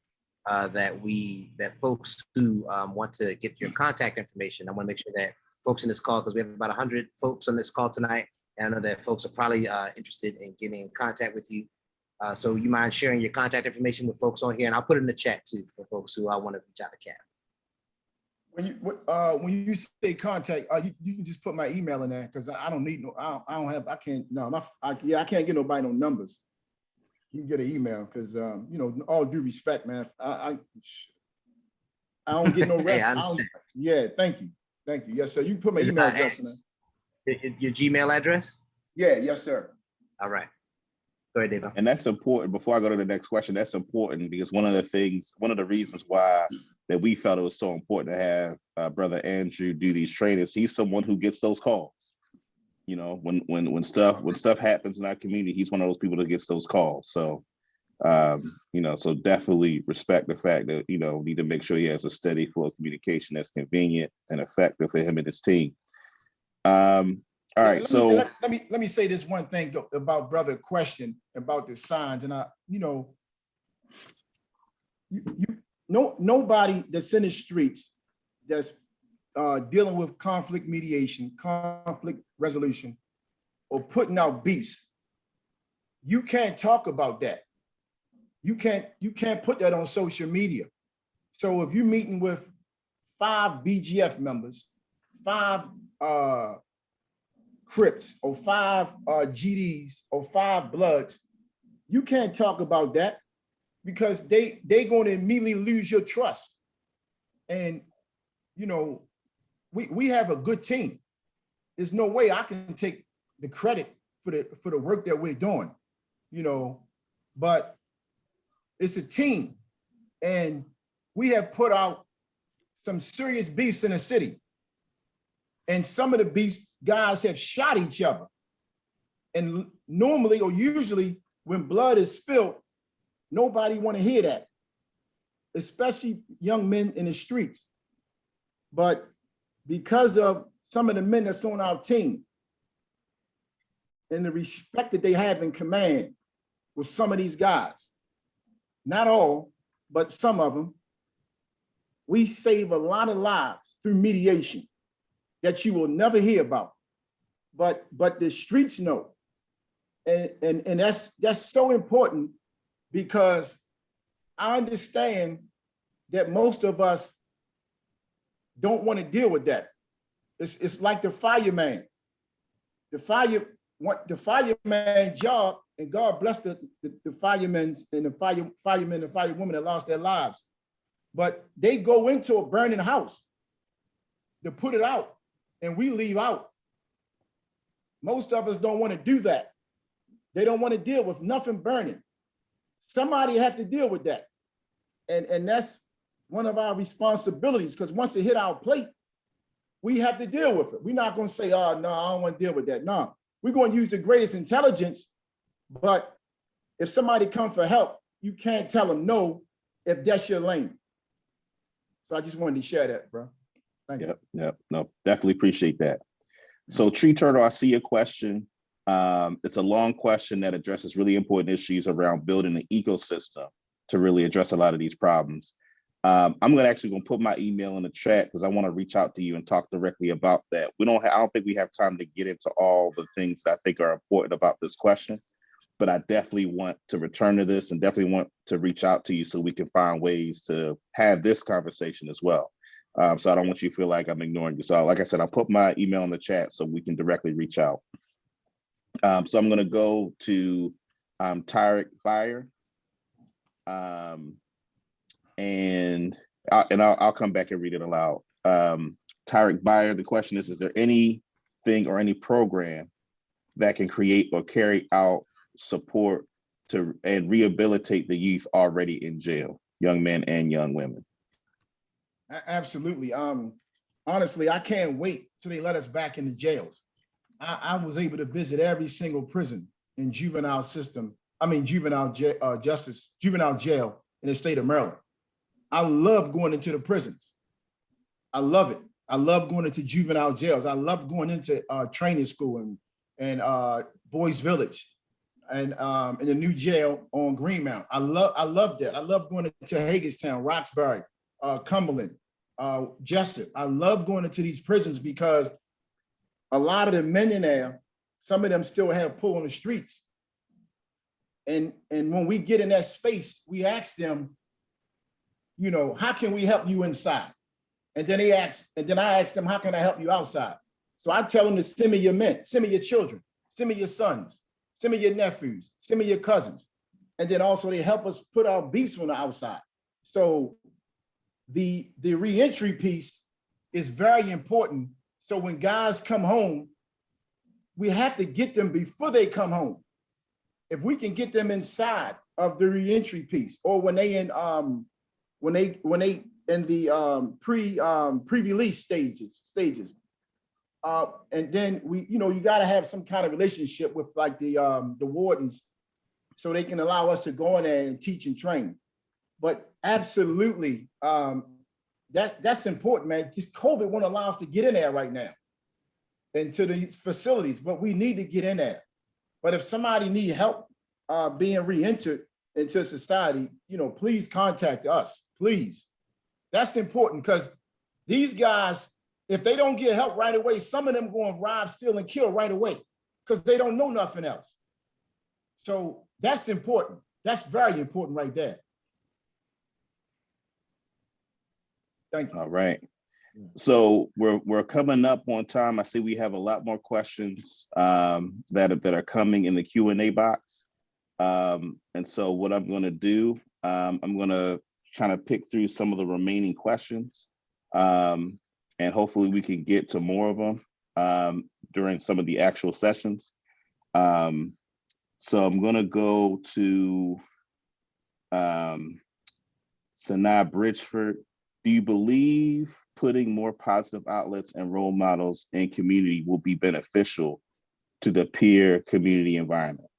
that folks who want to get your contact information, I want to make sure that folks in this call, because we have about 100 folks on this call tonight, and I know that folks are probably interested in getting in contact with you. So you mind sharing your contact information with folks on here, and I'll put it in the chat too for folks who want to reach out to Cap. When you say contact, you can just put my email in there, because I don't need no, I can't get nobody no numbers. You can get an email, because all due respect, man, I don't get no rest. Hey, Thank you. Yes, sir. You can put my email address in there. Your Gmail address? Yeah, yes, sir. All right. Go ahead, Dave. And that's important. Before I go to the next question, that's important because one of the reasons why that we felt it was so important to have Brother Andrew do these trainings. He's someone who gets those calls. When stuff happens in our community, he's one of those people that gets those calls. So, so definitely respect the fact that, need to make sure he has a steady flow of communication that's convenient and effective for him and his team. All right, let me say this one thing about brother question about the signs, and nobody that's in the streets that's dealing with conflict mediation, conflict resolution, or putting out beefs, you can't talk about that. You can't put that on social media. So if you're meeting with 5 BGF members, 5 Crips, or 5 GDs, or 5 Bloods, you can't talk about that, because they're going to immediately lose your trust. And we have a good team. There's no way I can take the credit for the work that we're doing, but it's a team, and we have put out some serious beefs in the city. And some of the beefs, guys have shot each other. And normally, or usually, when blood is spilled, nobody want to hear that, especially young men in the streets. But because of some of the men that's on our team and the respect that they have in command with some of these guys, not all, but some of them, we save a lot of lives through mediation that you will never hear about, but the streets know, and that's so important, because I understand that most of us don't want to deal with that. It's like the fireman. The fireman job, and God bless the firemen and the firemen and firewomen that lost their lives, but they go into a burning house to put it out. And we leave out. Most of us don't want to do that. They don't want to deal with nothing burning. Somebody had to deal with that. And that's one of our responsibilities, because once it hit our plate, we have to deal with it. We're not going to say, oh, no, I don't want to deal with that. No, we're going to use the greatest intelligence. But if somebody comes for help, you can't tell them no if that's your lane. So I just wanted to share that, bro. Thank you. Yep. No, definitely appreciate that. So Tree Turtle, I see your question. It's a long question that addresses really important issues around building an ecosystem to really address a lot of these problems. I'm going to put my email in the chat, because I want to reach out to you and talk directly about that. I don't think we have time to get into all the things that I think are important about this question. but I definitely want to return to this and definitely want to reach out to you so we can find ways to have this conversation as well. So I don't want you to feel like I'm ignoring you. So like I said, I'll put my email in the chat so we can directly reach out. So I'm going to go to Tyrick Byer. And I'll come back and read it aloud. Tyrick Byer, the question is there anything or any program that can create or carry out support to and rehabilitate the youth already in jail, young men and young women? Absolutely. Honestly, I can't wait till they let us back in the jails. I was able to visit every single prison in juvenile jail in the state of Maryland. I love going into the prisons. I love it. I love going into juvenile jails. I love going into training school and Boys Village and in the new jail on Greenmount. I love that. I love going into Hagerstown, Roxbury, Cumberland, Jessup. I love going into these prisons because a lot of the men in there, some of them still have pull on the streets. And when we get in that space, we ask them, you know, how can we help you inside? And then I ask them, how can I help you outside? So I tell them to send me your men, send me your children, send me your sons, send me your nephews, send me your cousins. And then also they help us put our beefs on the outside. So the reentry piece is very important. So when guys come home, we have to get them before they come home. If we can get them inside of the reentry piece, or when they in the pre-release stages, and then you got to have some kind of relationship with like the wardens, so they can allow us to go in there and teach and train. But absolutely, that's important, man. Just COVID won't allow us to get in there right now into these facilities, but we need to get in there. But if somebody need help being re-entered into society, please contact us, please. That's important because these guys, if they don't get help right away, some of them going to rob, steal, and kill right away because they don't know nothing else. So that's important. That's very important right there. Thank you. All right. So we're coming up on time. I see we have a lot more questions that are coming in the Q&A box. And so what I'm going to do, I'm going to kind of pick through some of the remaining questions, and hopefully we can get to more of them during some of the actual sessions. So I'm going to go to Sanaa Bridgeford. Do you believe putting more positive outlets and role models in community will be beneficial to the peer community environment?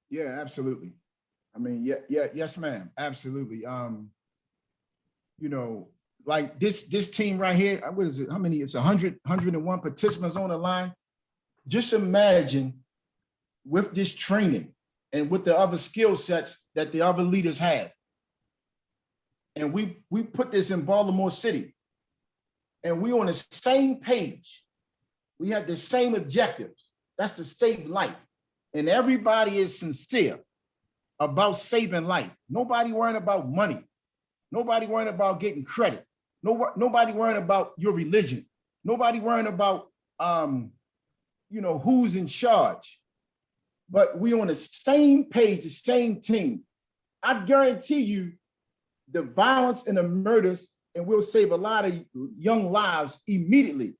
Yeah, absolutely. I mean, yes, ma'am. Absolutely. Like this team right here, what is it? How many? It's 101 participants on the line. Just imagine with this training and with the other skill sets that the other leaders had. And we put this in Baltimore City, and we on the same page. We have the same objectives. That's to save life. And everybody is sincere about saving life. Nobody worrying about money. Nobody worrying about getting credit. Nobody worrying about your religion. Nobody worrying about who's in charge. But we on the same page, the same team. I guarantee you the violence and the murders, and we'll save a lot of young lives immediately.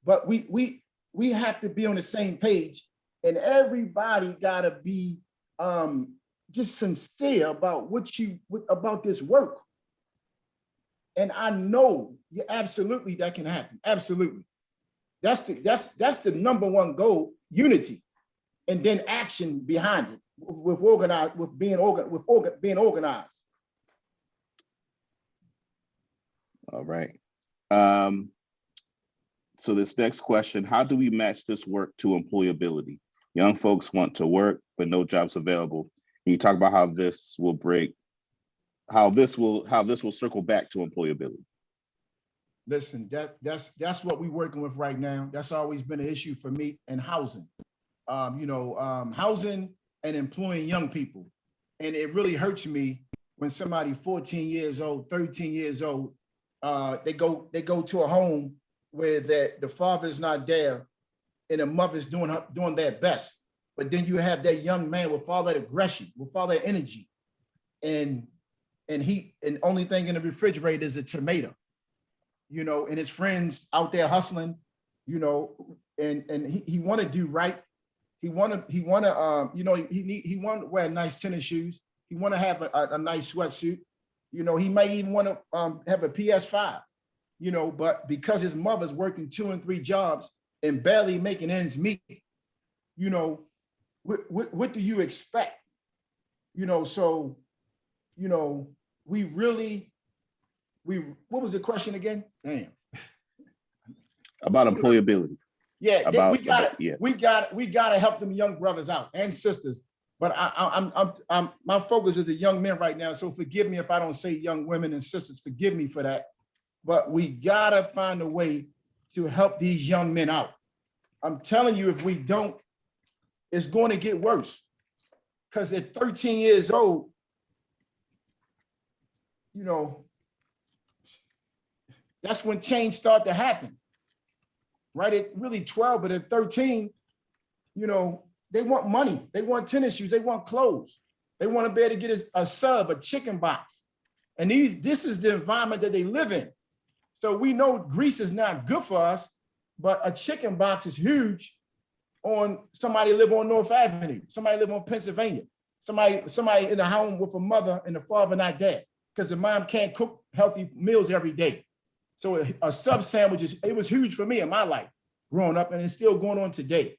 But we have to be on the same page, and everybody gotta be just sincere about about this work. And I know absolutely that can happen. Absolutely. That's the number one goal, unity, and then action behind it with being organized. All right. So this next question, how do we match this work to employability? Young folks want to work, but no jobs available. Can you talk about how this will circle back to employability? Listen, that's what we're working with right now. That's always been an issue for me, and housing. housing and employing young people. And it really hurts me when somebody 14 years old, 13 years old, they go to a home where the father's not there and the mother's doing their best. But then you have that young man with all that aggression, with all that energy. And only thing in the refrigerator is a tomato, and his friends out there hustling, and he want to do right. He want to wear nice tennis shoes. He want to have a nice sweatsuit. He might even want to have a PS5, but because his mother's working 2 and 3 jobs and barely making ends meet, what do you expect? So, what was the question again? Damn. About employability. Yeah, we gotta help them young brothers out and sisters. But I'm my focus is the young men right now. So forgive me if I don't say young women and sisters. Forgive me for that. But we gotta find a way to help these young men out. I'm telling you, if we don't, it's going to get worse. Because at 13 years old, that's when change started to happen. Right at really 12, but at 13, they want money. They want tennis shoes. They want clothes. They want to be able to get a sub, a chicken box. And this is the environment that they live in. So we know grease is not good for us, but a chicken box is huge on somebody live on North Avenue, somebody live on Pennsylvania, somebody in a home with a mother and the father not there because the mom can't cook healthy meals every day. So a sub sandwich it was huge for me in my life growing up, and it's still going on today.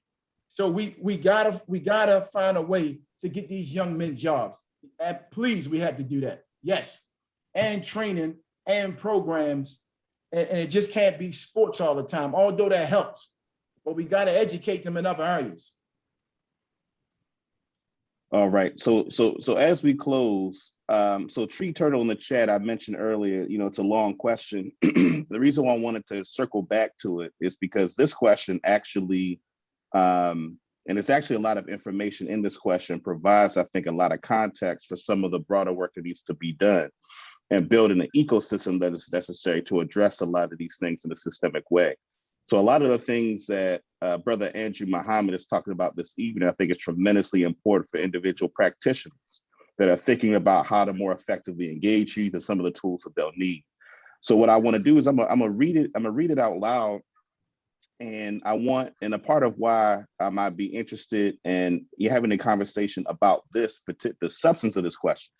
So we gotta find a way to get these young men jobs. And please, we have to do that. Yes, and training and programs, and it just can't be sports all the time. Although that helps, but we gotta educate them in other areas. All right. So as we close, so Tree Turtle in the chat, I mentioned earlier, it's a long question. The reason why I wanted to circle back to it is because this question actually, and it's actually a lot of information in this question, provides, I think, a lot of context for some of the broader work that needs to be done and building an ecosystem that is necessary to address a lot of these things in a systemic way. So a lot of the things that Brother Andrew Muhammad is talking about this evening, I think is tremendously important for individual practitioners that are thinking about how to more effectively engage youth and some of the tools that they'll need. So what I want to do is I'm gonna read it out loud. And a part of why I might be interested in you having a conversation about the substance of this question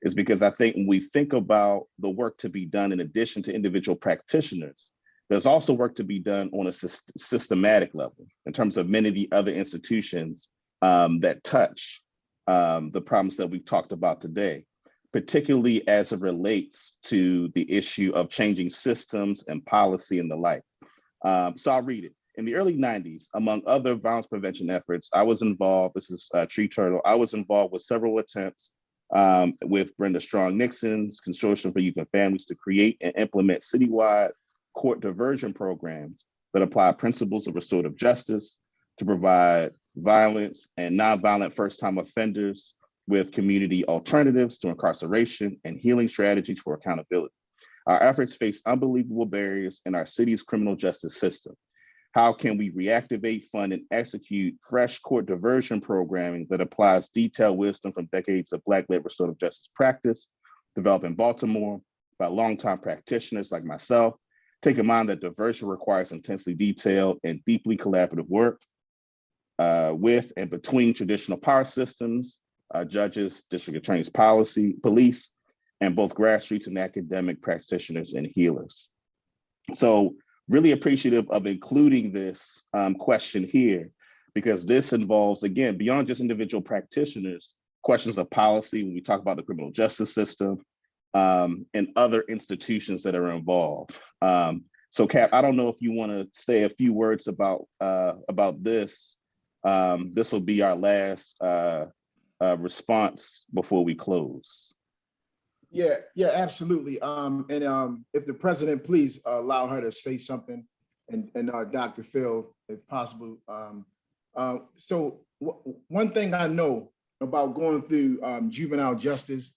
is because I think when we think about the work to be done in addition to individual practitioners, there's also work to be done on a systematic level in terms of many of the other institutions that touch the problems that we've talked about today, particularly as it relates to the issue of changing systems and policy and the like. So I'll read it. In the early 90s, among other violence prevention efforts, I was involved, this is Tree Turtle, I was involved with several attempts with Brenda Strong Nixon's Consortium for Youth and Families to create and implement citywide court diversion programs that apply principles of restorative justice to provide violence and nonviolent first-time offenders with community alternatives to incarceration and healing strategies for accountability. Our efforts face unbelievable barriers in our city's criminal justice system. How can we reactivate, fund, and execute fresh court diversion programming that applies detailed wisdom from decades of Black-led restorative justice practice, developed in Baltimore by longtime practitioners like myself, take in mind that diversion requires intensely detailed and deeply collaborative work with and between traditional power systems, judges, district attorneys, police, and both grassroots and academic practitioners and healers. So really appreciative of including this question here, because this involves, again, beyond just individual practitioners, questions of policy when we talk about the criminal justice system and other institutions that are involved. So Cap, I don't know if you want to say a few words about this. This will be our last response before we close. Yeah, absolutely. If the president, please allow her to say something, and Dr. Phil, if possible, One thing I know about going through juvenile justice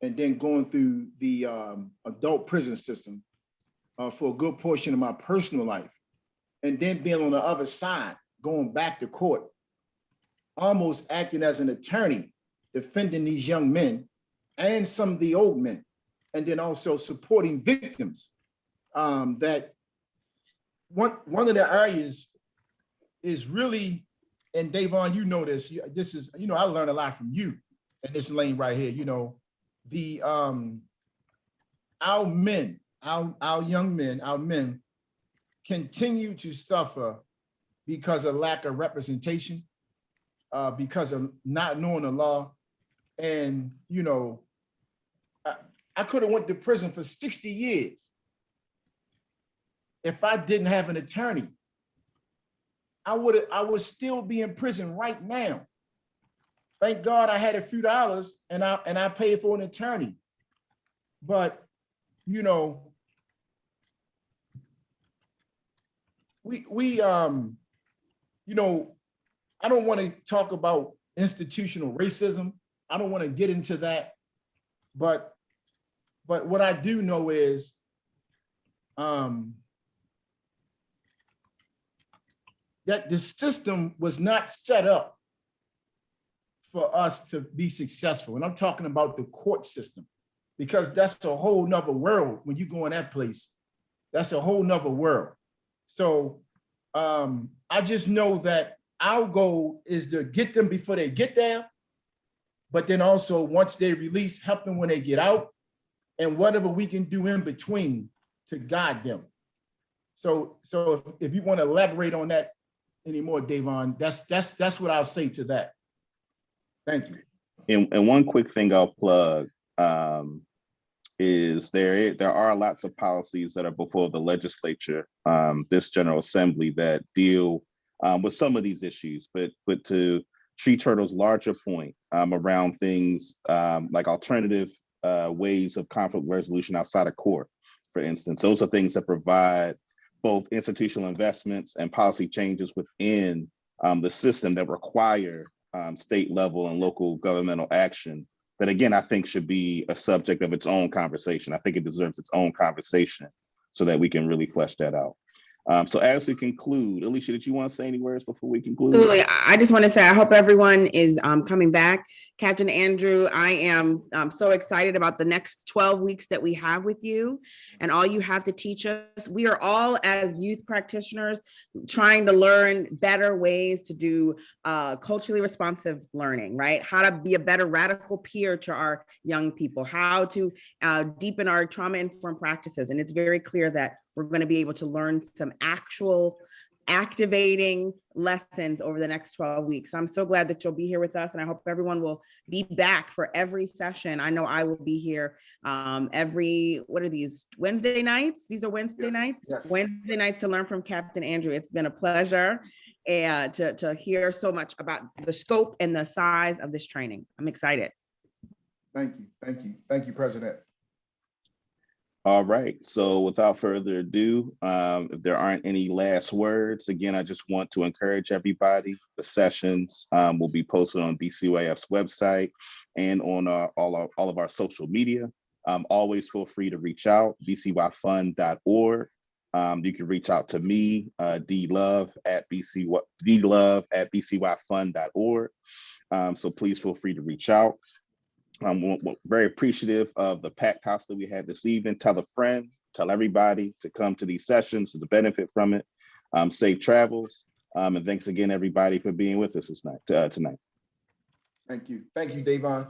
and then going through the adult prison system for a good portion of my personal life, and then being on the other side, going back to court, almost acting as an attorney, defending these young men and some of the old men, and then also supporting victims. That one of the areas is really, and Davon, you know this. This is, I learned a lot from you in this lane right here. The our men, our young men, our men continue to suffer because of lack of representation, because of not knowing the law. And, I could have went to prison for 60 years if I didn't have an attorney. I would still be in prison right now. Thank God I had a few dollars and I paid for an attorney. But, I don't want to talk about institutional racism. I don't want to get into that. But what I do know is that the system was not set up for us to be successful. And I'm talking about the court system, because that's a whole nother world. When you go in that place, that's a whole nother world. So I just know that our goal is to get them before they get there, but then also once they release, help them when they get out, and whatever we can do in between to guide them. So if you want to elaborate on that anymore, Davon, that's what I'll say to that. Thank you. And one quick thing I'll plug is there are lots of policies that are before the legislature, this General Assembly, that deal with some of these issues, but to Tree Turtle's larger point around things like alternative ways of conflict resolution outside of court, for instance, those are things that provide both institutional investments and policy changes within the system that require state level and local governmental action that, again, I think should be a subject of its own conversation. I think it deserves its own conversation so that we can really flesh that out. So as we conclude, Alicia, did you want to say any words before we conclude? Absolutely. I just want to say, I hope everyone is coming back. Captain Andrew, I am so excited about the next 12 weeks that we have with you and all you have to teach us. We are all, as youth practitioners, trying to learn better ways to do culturally responsive learning, right? How to be a better radical peer to our young people, how to deepen our trauma-informed practices. And it's very clear that we're going to be able to learn some actual activating lessons over the next 12 weeks. I'm so glad that you'll be here with us, and I hope everyone will be back for every session. I know I will be here every, what are these, Wednesday nights? These are Wednesday nights? Yes. Wednesday nights to learn from Captain Andrew. It's been a pleasure to hear so much about the scope and the size of this training. I'm excited. Thank you. Thank you. Thank you, President. All right, so without further ado, if there aren't any last words, again, I just want to encourage everybody. The sessions will be posted on BCYF's website and on all of our social media. Always feel free to reach out, bcyfund.org. You can reach out to me, dlove at bcyfund.org. So please feel free to reach out. I'm very appreciative of the packed house that we had this evening. Tell a friend, tell everybody to come to these sessions to benefit from it. Safe travels. And thanks again, everybody, for being with us tonight. Thank you. Thank you, Davon.